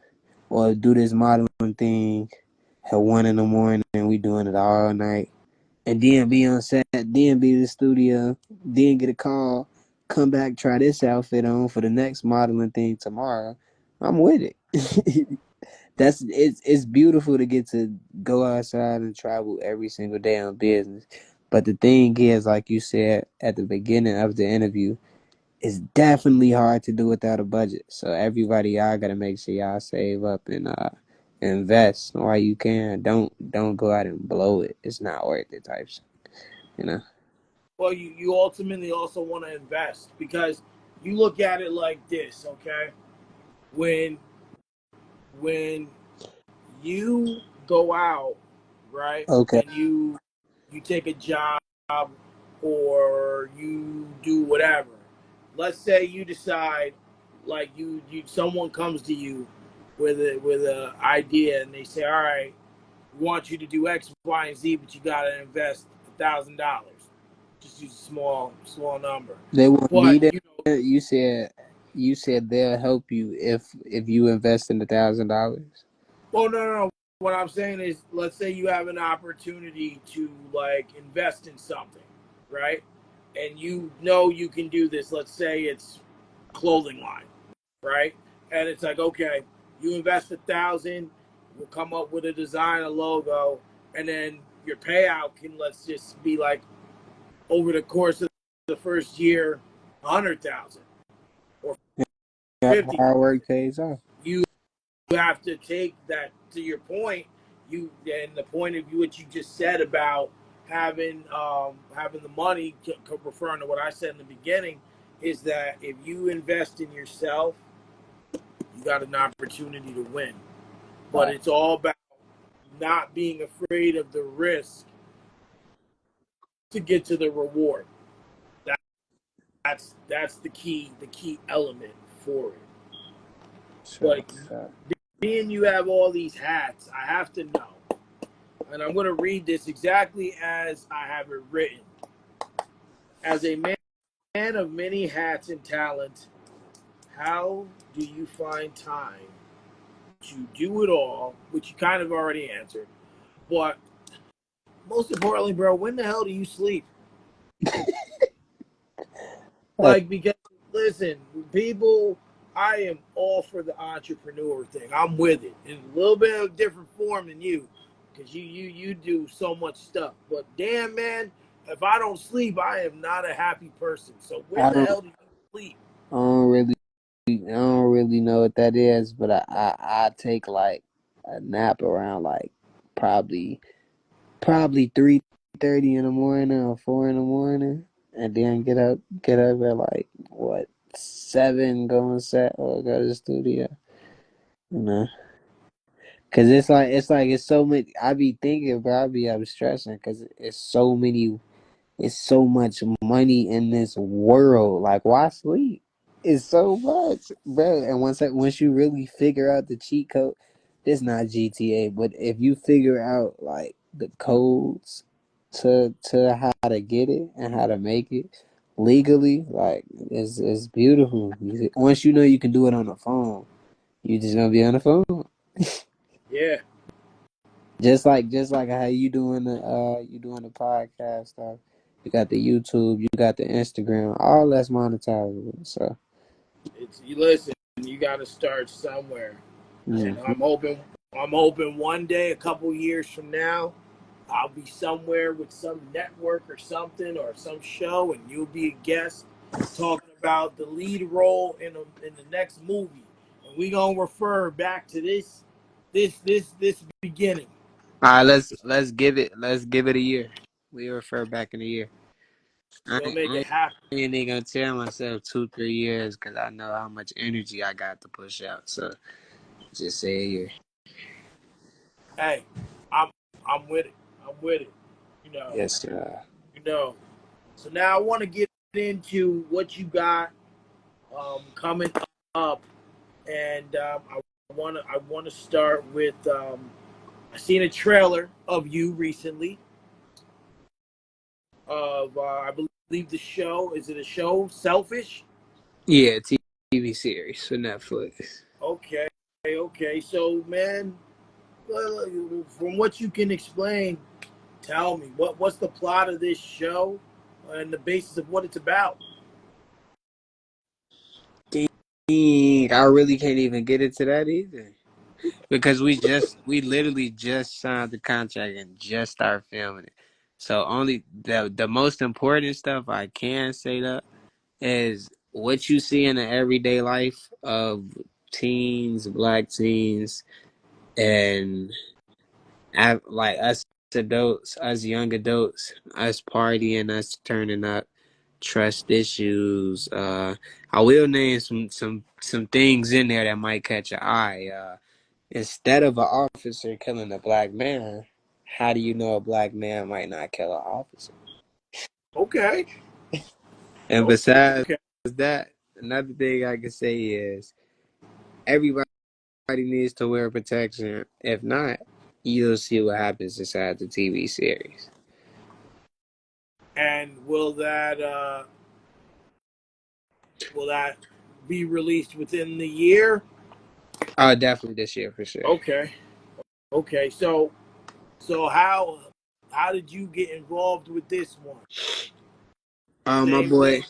or do this modeling thing at 1 in the morning, we doing it all night, and then be on set, then be in the studio, then get a call, come back, try this outfit on for the next modeling thing tomorrow. I'm with it. It's beautiful to get to go outside and travel every single day on business. But the thing is, like you said at the beginning of the interview, it's definitely hard to do without a budget. So everybody, y'all gotta make sure y'all save up and invest while you can. Don't go out and blow it. It's not worth it type shit, you know. Well, you ultimately also want to invest because you look at it like this, okay? When when you go out, right, Okay. and you take a job or you do whatever. Let's say you decide, like you someone comes to you with a idea and they say, all right, we want you to do X, Y, and Z, but you got to invest $1,000. Just use a small number, They won't but be there. You said they'll help you if you invest in $1,000. well, no. What I'm saying is, let's say you have an opportunity to like invest in something, right? And you know you can do this. Let's say it's clothing line, right? And it's like, okay, you invest 1,000, we'll come up with a design, a logo, and then your payout can, let's just be like, over the course of the first year, 100,000 or Hard 50,000. work pays off. You have to take that to your point. You and the point of view what you just said about having the money, referring to what I said in the beginning, is that if you invest in yourself, you got an opportunity to win. But Right. it's all about not being afraid of the risk to get to the reward. That, that's the key element for it. Sure. But Sure. being you have all these hats, I have to know, and I'm going to read this exactly as I have it written. As a man of many hats and talents, how do you find time to do it all? Which you kind of already answered. But most importantly, bro, when the hell do you sleep? Uh, Like, because listen, people, I am all for the entrepreneur thing. I'm with it in a little bit of different form than you, because you do so much stuff. But damn, man, if I don't sleep, I am not a happy person. So when I the don't. hell do you sleep? I don't really. I don't really know what that is, but I take like a nap around like probably probably 3:30 in the morning or 4 in the morning, and then get up at like what 7, go on set or go to the studio. You know, Cause it's so many. I be thinking, bro. I'm stressing, cause it's so many. It's so much money in this world. Like, why sleep? It's so much, bro. And once you really figure out the cheat code, this not GTA, but if you figure out like the codes to how to get it and how to make it legally, like it's beautiful. Once you know you can do it on the phone, you just gonna be on the phone. Yeah, Just like how you doing the podcast stuff. You got the YouTube, you got the Instagram, all that's monetizable. So it's you listen. You got to start somewhere, and mhm. I'm hoping one day, a couple years from now, I'll be somewhere with some network or something or some show, and you'll be a guest talking about the lead role in the next movie, and we gonna refer back to this beginning. All right, let's give it a year. We refer back in a year. I We'll ain't, make I it ain't happen. I ain't even gonna tell myself 2 3 years because I know how much energy I got to push out. So just say a year. Hey, I'm I'm with it. I'm with it. You know, Yes, sir. you know. So now I want to get into what you got coming up, and I want to start with I seen a trailer of you recently of I believe the show, is it a show Selfish? Yeah, TV series for Netflix. Okay, okay. So man, from what you can explain, tell me what's the plot of this show and the basis of what it's about. Dang, I really can't even get into that either. Because we literally just signed the contract and just started filming it. So only the most important stuff I can say that is what you see in the everyday life of teens, black teens, and like us adults, us young adults, us partying, us turning up, trust issues. I will name some things in there that might catch your eye. Instead of an officer killing a black man, how do you know a black man might not kill an officer? Okay, And besides okay. that, another thing I can say is everybody needs to wear protection. If not, you'll see what happens inside the TV series. And will that be released within the year? Oh, definitely this year for sure. Okay, okay. So how did you get involved with this one? My Same boy, way.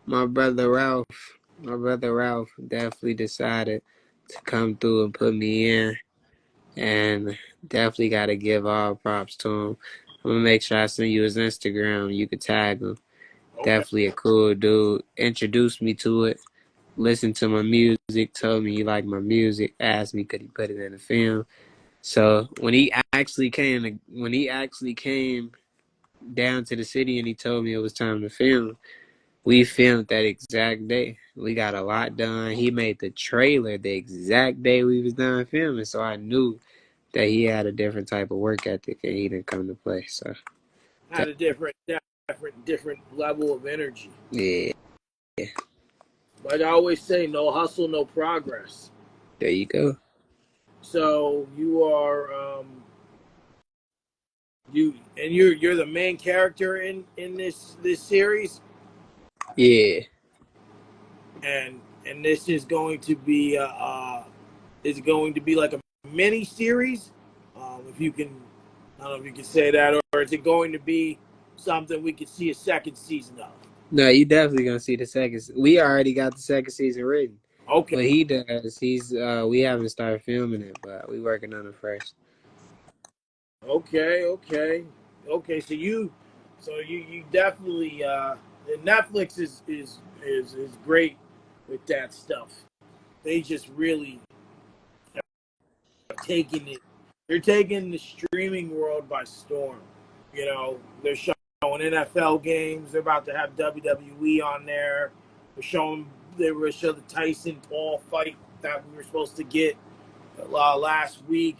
my brother Ralph, definitely decided to come through and put me in. And definitely got to give all props to him. I'm gonna make sure I send you his Instagram. You could tag him. Okay. Definitely a cool dude. Introduced me to it. Listened to my music. Told me he liked my music. Asked me could he put it in the film. So when he actually came down to the city and he told me it was time to film, we filmed that exact day. We got a lot done. He made the trailer the exact day we was done filming, so I knew that he had a different type of work ethic and he didn't come to play. So Had a different level of energy. yeah, Like I always say, no hustle, no progress. there you go. So you are you're the main character in this series, Yeah. and this is going to be is going to be like a mini series. If you can, I don't know if you can say that, or is it going to be something we could see a second season of? No, you definitely gonna see the second. We already got the second season written. Okay, What he does, we haven't started filming it, but we working on it first. okay, okay. So you definitely Netflix is great with that stuff. They just really are taking it. They're taking the streaming world by storm. You know, they're showing NFL games. They're about to have WWE on there. They're showing they were show the Tyson Paul fight that we were supposed to get. last week.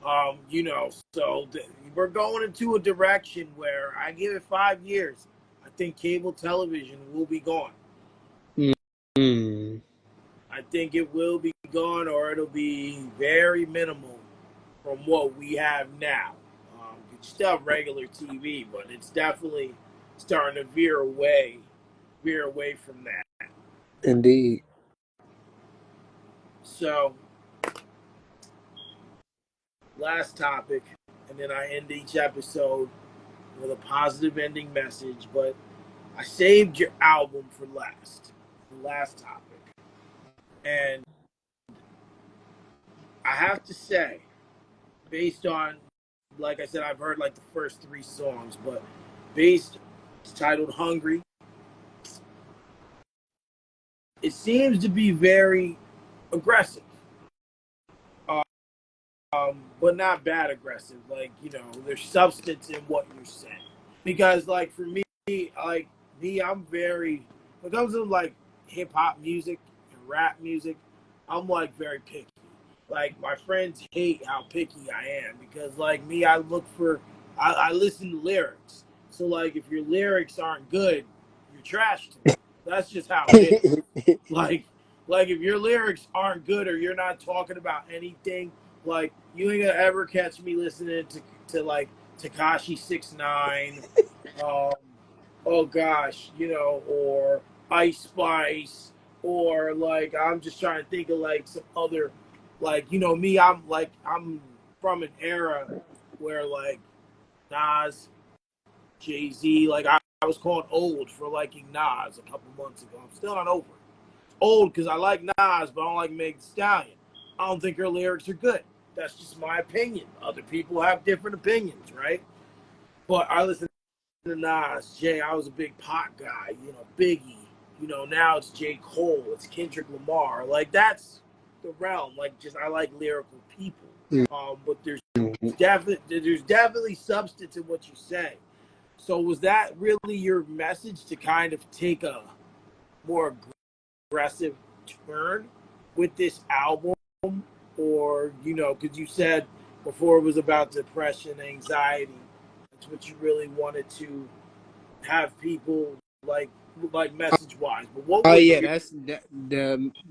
So we're going into a direction where I give it 5 years. I think cable television will be gone. Mm. I think it will be gone, or it'll be very minimal from what we have now. You still have regular TV, but it's definitely starting to veer away from that. Indeed. So, last topic, and then I end each episode with a positive ending message. But I saved your album for last, the last topic, and I have to say, based on, like I said, I've heard like the first three songs, but based, it's titled "Hungry." It seems to be very aggressive, but not bad aggressive. Like, there's substance in what you're saying. Because like for me, like I'm very, when it comes to like hip hop music and rap music, I'm like very picky. Like my friends hate how picky I am because like me, I listen to lyrics. So like if your lyrics aren't good, you're trash to me. That's just how it is. Like like if your lyrics aren't good or you're not talking about anything, like you ain't gonna ever catch me listening to like Takashi 6ix9ine, um, oh gosh, or Ice Spice, or like I'm just trying to think of like some other, like me, I'm from an era where like Nas, Jay Z, like I was called old for liking Nas a couple months ago. I'm still not over it. Old because I like Nas, but I don't like Meg Thee Stallion. I don't think her lyrics are good. That's just my opinion. Other people have different opinions, right? But I listen to Nas, Jay. I was a big pop guy, Biggie. Now it's J. Cole, it's Kendrick Lamar. Like that's the realm. Like just I like lyrical people. But there's definitely substance in what you say. So was that really your message to kind of take a more aggressive turn with this album, or because you said before it was about depression, anxiety. That's what you really wanted to have people like message wise. But what Oh was yeah, your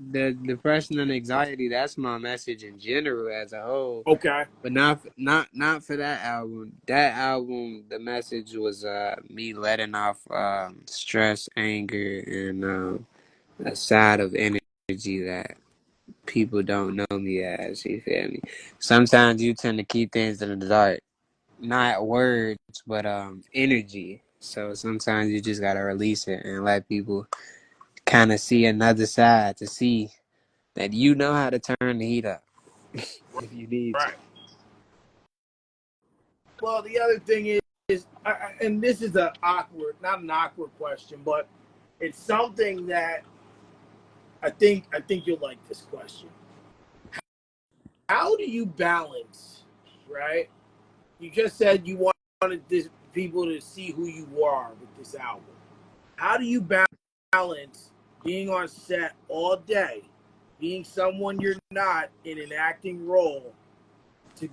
the depression and anxiety. That's my message in general as a whole, okay? but not for that album. That album, the message was me letting off stress, anger, and a side of energy that people don't know me as. You feel me? Sometimes you tend to keep things in the dark, not words, but energy. So sometimes you just gotta release it and let people kind of see another side to see that you know how to turn the heat up if you need to. Right. Well, the other thing is and this is not an awkward question, but it's something that I think you'll like this question. How do you balance, right? You just said you wanted people to see who you are with this album. How do you balance being on set all day, being someone you're not in an acting role, to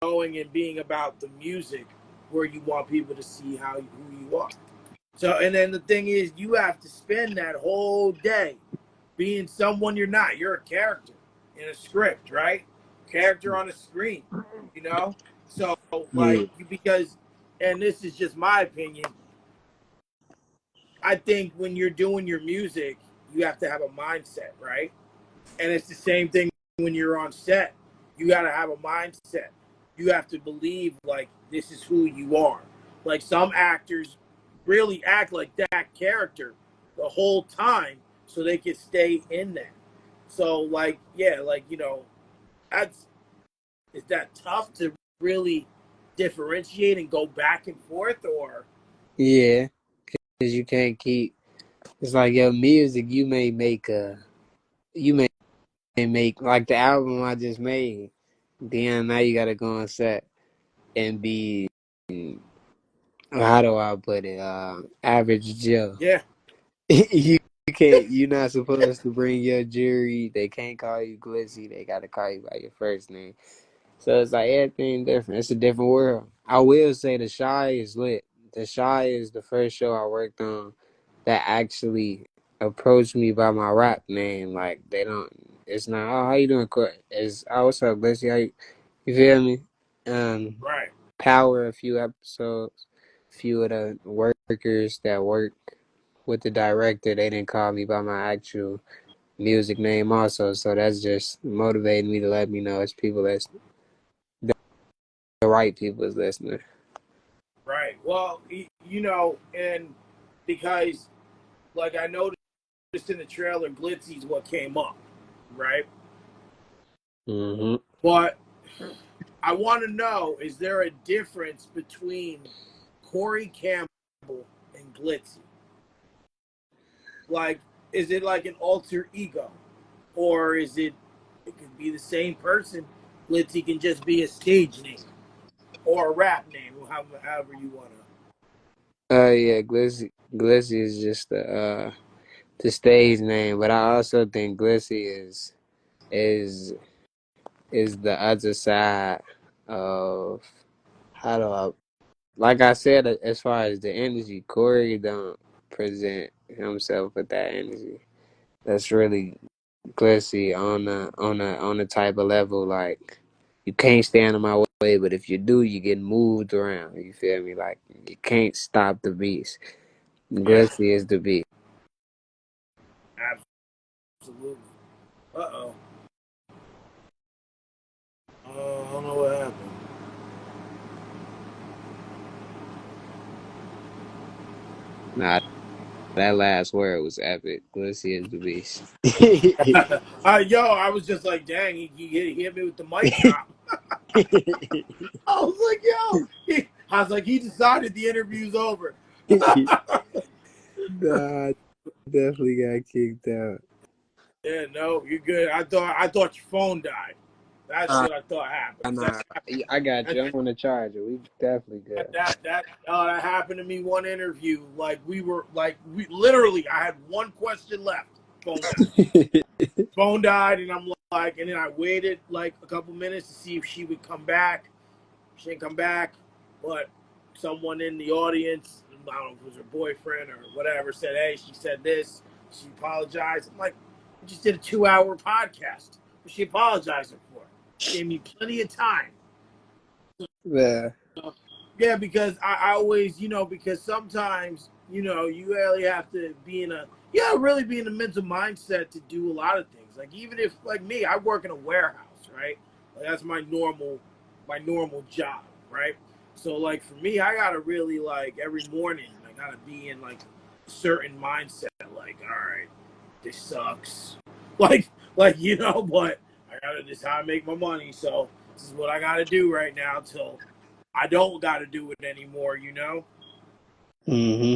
going and being about the music where you want people to see who you are? So, and then the thing is, you have to spend that whole day being someone you're not. You're a character in a script, right? Character on a screen, you know? So, like, Yeah. because, and this is just my opinion, I think when you're doing your music, you have to have a mindset, right? And it's the same thing when you're on set. You got to have a mindset. You have to believe, like, this is who you are. Like, some actors really act like that character the whole time so they can stay in that. So, like, yeah, like, that's, is that tough to really differentiate and go back and forth, or? Yeah, because you can't keep. It's like your music. You may make like the album I just made. Then now you gotta go on set and be. How do I put it? Average Joe. Yeah, you can't. You're not supposed to bring your jury. They can't call you Glitzy. They gotta call you by your first name. So it's like everything different. It's a different world. I will say the Shy is lit. The Shy is the first show I worked on that actually approached me by my rap name. Like they don't. It's not. Oh, how you doing, Court? It's oh, what's up, Glitzy? How you feel me? Um, Right, Power a few episodes. Few of the workers that work with the director, they didn't call me by my actual music name also. So that's just motivating me to let me know it's people that's the right people is listening. right. Well, and because like I noticed in the trailer, Glitzy's what came up, right? Hmm. But I want to know: is there a difference between Corey Campbell and Glitzy? Like, is it like an alter ego, or is it? It could be the same person. Glitzy can just be a stage name or a rap name, however you want to. Yeah, Glizzy is just the stage name, but I also think Glizzy is is the other side of how do I like I said as far as the energy, Corey don't present himself with that energy. That's really Glizzy on the type of level like you can't stand in my way, but if you do, you get moved around. You feel me? Like you can't stop the beast. Yeah, Glitzy is the beast. absolutely. Uh oh. I don't know what happened. Nah, that last word was epic. Glitzy is the beast. I was just like, dang, he hit me with the mic drop. I was like, I was like, he decided the interview's over. Nah, I definitely got kicked out. Yeah, no, you're good. I thought your phone died. That's Uh, what I thought happened. 'Cause nah, I got that, you. I'm on the charger. We definitely good. that happened to me one interview. Like we literally, I had one question left. Phone died. Phone died, and I'm like, and then I waited like a couple minutes to see if she would come back. She didn't come back, but someone in the audience, I don't know if it was her boyfriend or whatever, said, "Hey, she said this. She apologized." I'm like, "We just did a 2 hour podcast. What's she apologizing for? She gave me plenty of time." Yeah. Yeah, because I always, because sometimes, you really have to be really be in a mental mindset to do a lot of things. Like even if, like me, I work in a warehouse, right? Like that's my normal job, right? So like for me, I gotta really like every morning, I gotta be in like a certain mindset. Like, all right, this sucks. But I gotta this is how I make my money. So this is what I gotta do right now till I don't got to do it anymore. Hmm.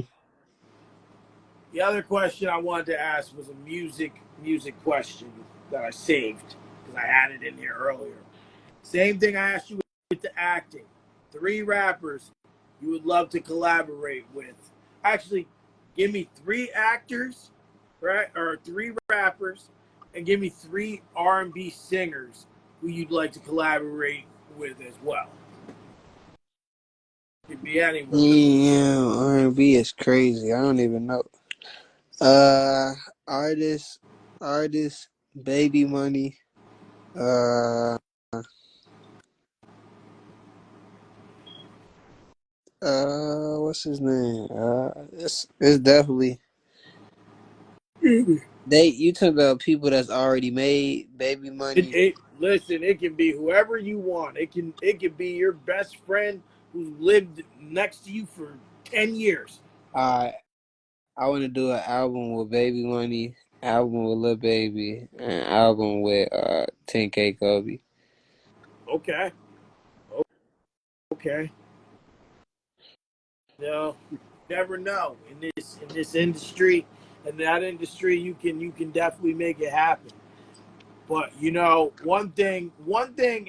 The other question I wanted to ask was a music question that I saved because I had it in here earlier. Same thing I asked you with the acting. 3 rappers you would love to collaborate with. Actually, give me 3 actors, right, or 3 rappers, and give me 3 R&B singers who you'd like to collaborate with as well. It could be anyone. Yeah, R&B is crazy. I don't even know. Uh, artist, artist, Baby Money. Uh, what's his name? It's definitely they. You talking about people that's already made Baby Money? Listen, it can be whoever you want. It can be your best friend who's lived next to you for 10 years. I I want to do an album with Baby Money, album with Lil Baby, and album with 10K Kobe. Okay, okay. No, you never know in this industry, in that industry, you can definitely make it happen. But one thing,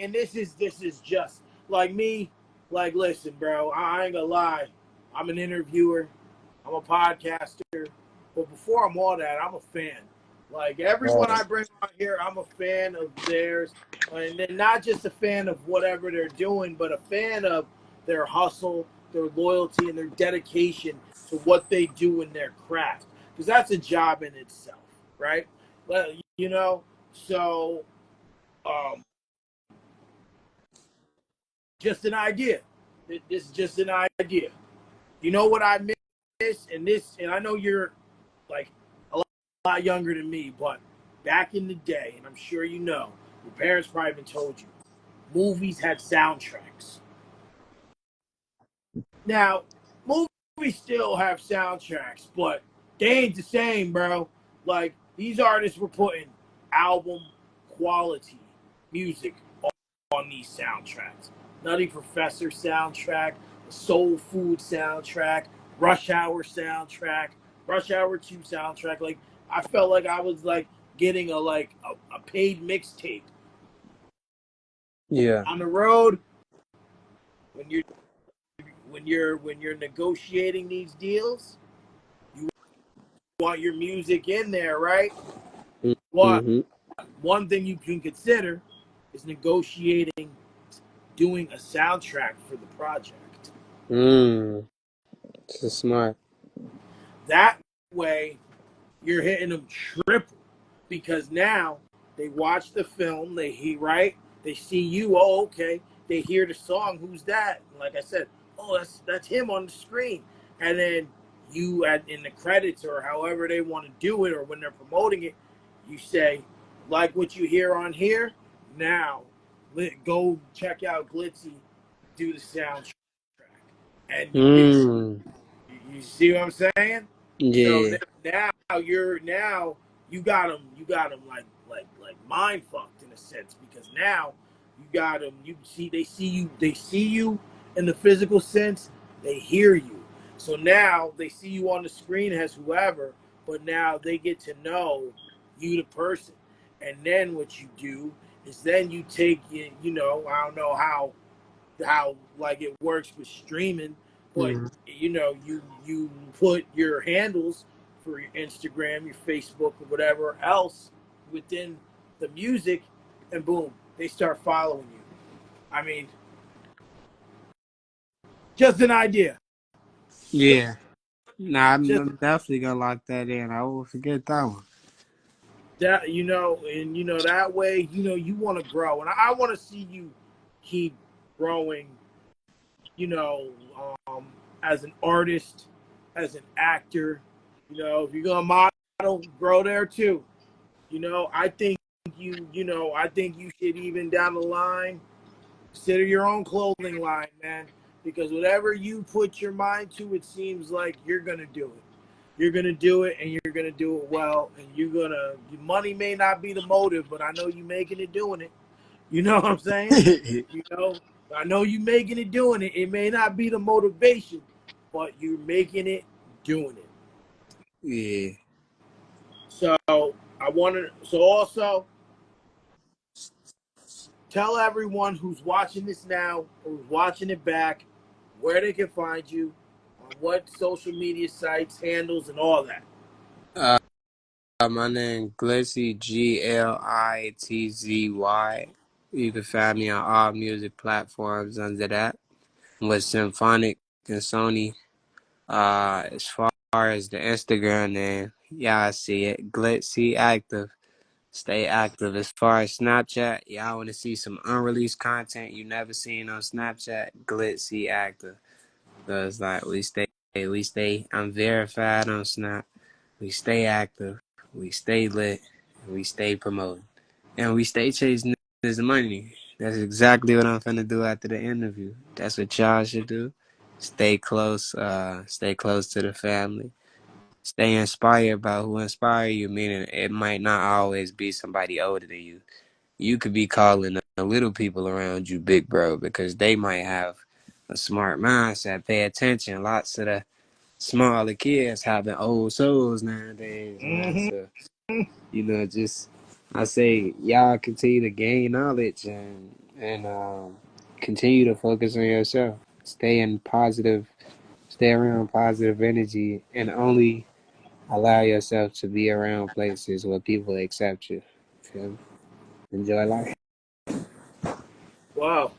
and this is just like me. Like, listen, bro, I ain't gonna lie. I'm an interviewer. I'm a podcaster. But before I'm all that, I'm a fan. Like everyone I Right. bring on here, I'm a fan of theirs, and then not just a fan of whatever they're doing, but a fan of their hustle, their loyalty, and their dedication to what they do in their craft. Because that's a job in itself, right? Well, you know, so um, just an idea. This is just an idea. You know what I miss, and I know you're like a lot younger than me, but back in the day, and I'm sure you know, your parents probably even told you, movies had soundtracks. Now, movies still have soundtracks, but they ain't the same, bro. Like these artists were putting album quality music on these soundtracks. Nutty Professor soundtrack, Soul Food soundtrack, Rush Hour soundtrack, Rush Hour 2 soundtrack. Like I felt like I was like getting a paid mixtape. Yeah. On the road when you're negotiating these deals, you want your music in there, right? What Mm-hmm. one thing you can consider is negotiating doing a soundtrack for the project. Mm. This is smart. That way you're hitting them triple because now they watch the film, they hear right, they see you. Oh, okay. They hear the song. Who's that? Like I said, oh, that's him on the screen. And then you at in the credits or however they want to do it or when they're promoting it, you say like what you hear on here. Now, go check out Glitzy, do the soundtrack, and Mm. you see what I'm saying? So Yeah. now you got them like mind fucked in a sense because now you got them. You see they see you in the physical sense. They hear you. So now they see you on the screen as whoever, but now they get to know you the person. And then what you do is then you take I don't know how like it works with streaming, but Mm-hmm. you put your handles for your Instagram, your Facebook, or whatever else within the music, and boom, they start following you. I mean, just an idea. Yeah. Nah, I'm, Just I'm definitely gonna lock that in. I won't forget that one. that and that way, you want to grow, and I want to see you keep growing. You know, um, as an artist, as an actor. If you're gonna model, grow there too. I think you should even down the line consider your own clothing line, man. Because whatever you put your mind to, it seems like you're gonna do it. You're gonna do it, and you're gonna do it well. And money may not be the motive, but I know you making it doing it. You know what I'm saying? You know, I know you making it doing it. It may not be the motivation, but you're making it doing it. Yeah. So also tell everyone who's watching this now or who's watching it back where they can find you, on what social media sites, handles, and all that. Uh, my name Glitzy, Glitzy. You can find me on all music platforms under that. With Symphonic and Sony. As far as the Instagram name, y'all see it. Glitzy active. Stay active. As far as Snapchat, y'all want to see some unreleased content you never seen on Snapchat? Glitzy active. So it's like we stay. I'm verified on Snap. We stay active. We stay lit. And we stay promoting. And we stay chasing this money. That's exactly what I'm finna do after the interview. That's what y'all should do. Stay close. Stay close to the family. Stay inspired by who inspire you. Meaning it might not always be somebody older than you. You could be calling the little people around you big bro because they might have a smart mindset. Pay attention. Lots of the smaller kids having old souls nowadays, man. Mm-hmm. So just I say y'all continue to gain knowledge and continue to focus on yourself. Stay around positive energy, and only Allow yourself to be around places where people accept you. Feel me? Enjoy life. Wow.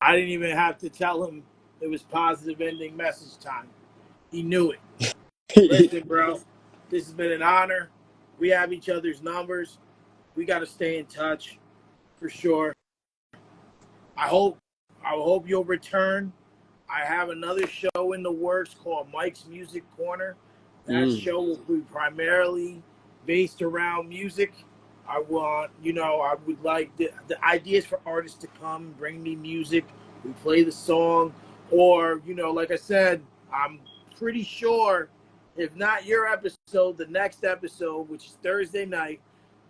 I didn't even have to tell him it was positive ending message time. He knew it. Listen, bro, this has been an honor. We have each other's numbers. We got to stay in touch for sure. I hope I hope you'll return. I have another show in the works called Mike's Music Corner. That Mm. show will be primarily based around music. I want, I would like the ideas for artists to come, bring me music. We play the song, or, like I said, I'm pretty sure, if not your episode, the next episode, which is Thursday night,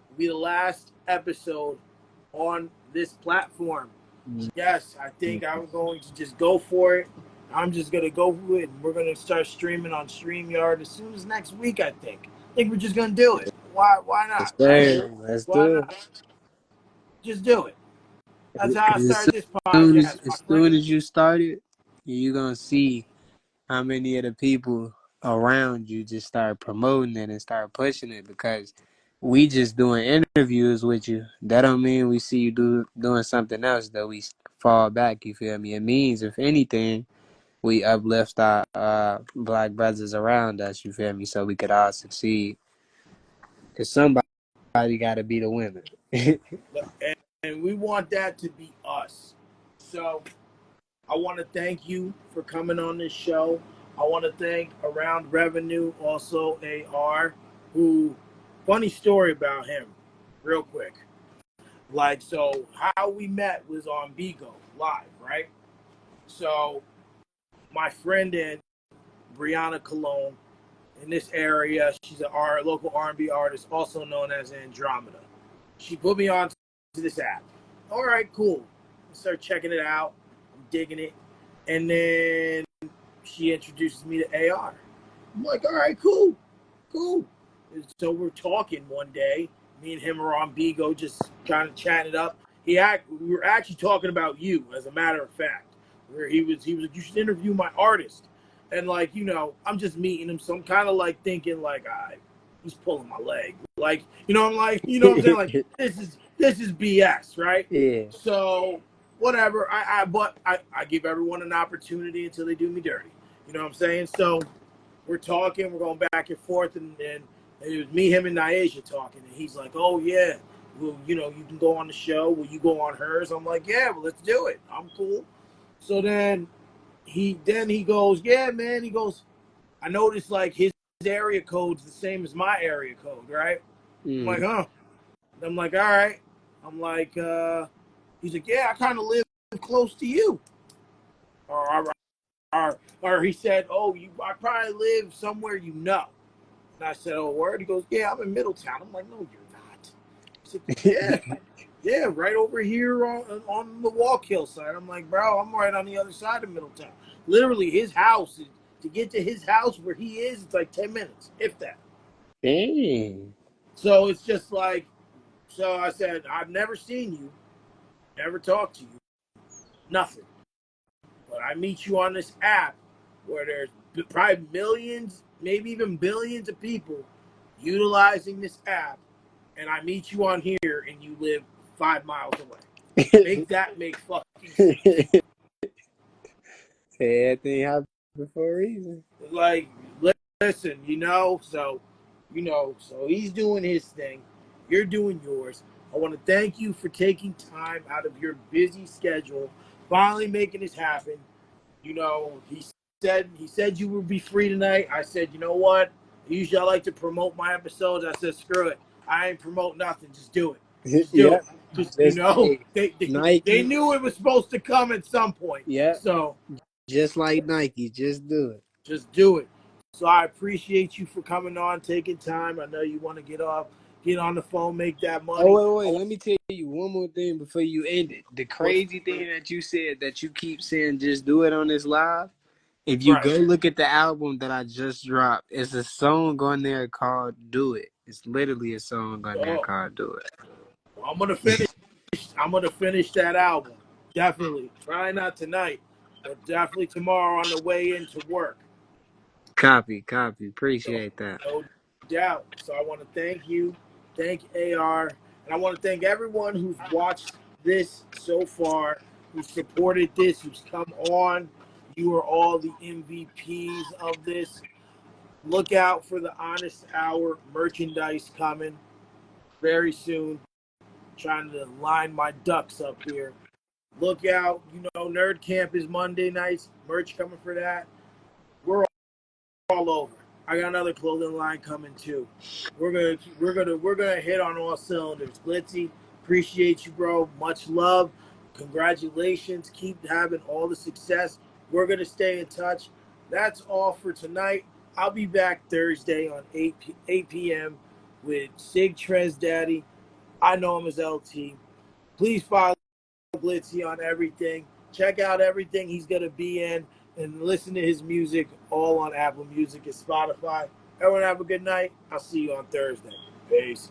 will be the last episode on this platform. Yes, I think I'm going to just go for it. I'm just gonna go for it, and we're gonna start streaming on StreamYard as soon as next week. I think we're just gonna do it. Why Yes, not, right? sir. Let's Why do not? Just do it. That's how I it. started this Soon podcast, my as friend. soon as you started, you're gonna see how many of the people around you just start promoting it and start pushing it because we just doing interviews with you. That don't mean we see you doing something else that we fall back. You feel me? It means if anything, we uplift our black brothers around us. You feel me? So we could all succeed. Cause somebody got to be the winner. And we want that to be us. So I want to thank you for coming on this show. I want to thank Around Revenue, also AR, who, funny story about him, real quick. Like, so how we met was on Bigo Live, right? So my friend in Brianna Cologne in this area, she's our local R&B artist, also known as Andromeda. She put me on to this app. All right, cool. I start checking it out. I'm digging it. And then she introduces me to AR. I'm like, all right, cool, cool. So we're talking one day. Me and him are on Bigo, just kind of chatting it up. We were actually talking about you, as a matter of fact. Where he was like, you should interview my artist, and like, I'm just meeting him, so I'm kind of like thinking like, he's pulling my leg, like, I'm like, what I'm saying, like, this is BS, right? Yeah. So whatever. I give everyone an opportunity until they do me dirty. You know what I'm saying? So we're talking, we're going back and forth, and it was me, him, and Niasia talking, and he's like, "Oh yeah, well, you can go on the show. Will you go on hers?" I'm like, "Yeah, well, let's do it. I'm cool." So then he goes, "Yeah, man." He goes, "I noticed like his area code's the same as my area code, right?" I'm like, Mm. "Huh?" I'm like, "All right." I'm like, he's like, "Yeah, I kind of live close to you," or, or he said, "Oh, I probably live somewhere you know." And I said, "Oh, word?" He goes, "Yeah, I'm in Middletown." I'm like, "No, you're not." He said, "Yeah, yeah, right over here on the Walk side." I'm like, "Bro, I'm right on the other side of Middletown. Literally, his house to get to his house where he is, it's like 10 minutes, if that." Dang. So it's just like, so I said, "I've never seen you, never talked to you, nothing. But I meet you on this app where there's probably millions, maybe even billions of people utilizing this app, and I meet you on here, and you live 5 miles away. Make that make fucking sense." Everything happened for a reason. Like, listen, so he's doing his thing, you're doing yours. I want to thank you for taking time out of your busy schedule, finally making this happen. He said you would be free tonight. I said, you know what? Usually I like to promote my episodes. I said, screw it. I ain't promote nothing. Just do it. Just do it. Yep. Just Just hey, they Nike. knew it was supposed to come at some point. Yep. So Just like Nike. Just do it. just do it. So I appreciate you for coming on, taking time. I know you want to get on the phone, make that Oh money. wait. Let me tell you one more thing before you end it. The What's crazy thing that you said that you keep saying just do it on this live. If you right? go look at the album that I just dropped, it's a song on there called "Do It." It's literally a song on there Oh, called "Do well, I'm gonna finish. I'm gonna finish that album. Definitely. Probably not tonight, but definitely tomorrow on the way into work. Copy. No, Appreciate that. no doubt. So I want to thank you, thank AR, and I want to thank everyone who's watched this so far, who's supported this, who's come on. You are all the MVPs of this. Look out for the Honest Hour merchandise coming very soon. Trying to line my ducks up here. Look out, Nerd Camp is Monday nights. Merch coming for that. We're all over. I got another clothing line coming too. We're gonna hit on all cylinders. Glitzy, appreciate you, bro. Much love. Congratulations. Keep having all the success. We're gonna stay in touch. That's all for tonight. I'll be back Thursday on 8 p.m. with Sig Trez Daddy. I know him as LT. Please follow Glitzy on everything. Check out everything he's going to be in and listen to his music all on Apple Music and Spotify. Everyone have a good night. I'll see you on Thursday. Peace.